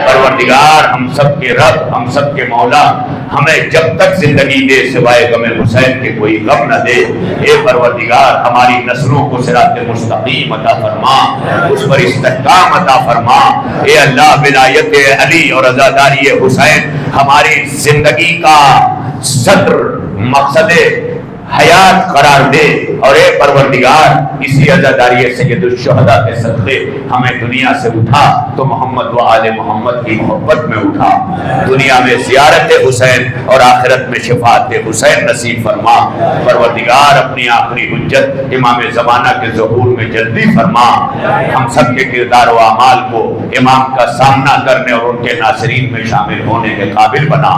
پروردگار ہم سب کے رب، ہم سب کے مولا، ہمیں جب تک زندگی دے سوائے غم حسین کے کوئی غم نہ دے. اے پروردگار ہماری نسلوں کو صراط مستقیم عطا فرما، اس پر استحکام عطا فرما. اے اللہ ولایت علی اور عزاداری حسین ہماری زندگی کا صدر مقصد حیات قرار دے. اور اے پروردگار اسی عزاداری سید الشہداء کے صدقے ہمیں دنیا سے اٹھا تو محمد و آل محمد کی محبت میں اٹھا. دنیا میں زیارت حسین اور آخرت میں شفاعت حسین نصیب فرما. پروردگار اپنی آخری حجت امام زمانہ کے ظہور میں جلدی فرما. ہم سب کے کردار و اعمال کو امام کا سامنا کرنے اور ان کے ناصرین میں شامل ہونے کے قابل بنا.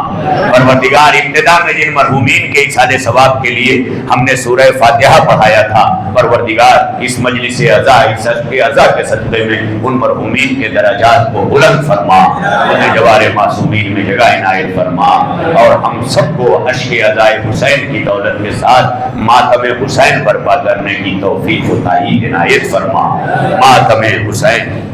پروردگار ابتدا میں جن مرحومین کے ایصال ثواب کے لیے ہم نے سورہ فاتحہ پڑھایا تھا، پروردگار اس مجلس عزا، اس عشق عزا کے صدقے میں ان مرحومین کے درجات کو بلند فرما، انہیں جوار معصومین میں جگہ عنایت فرما. اور ہم سب کو عشق عزا حسین کی دولت کے ساتھ ماتم حسین برپا کرنے کی توفیق و تائید عنایت فرما. ماتم حسین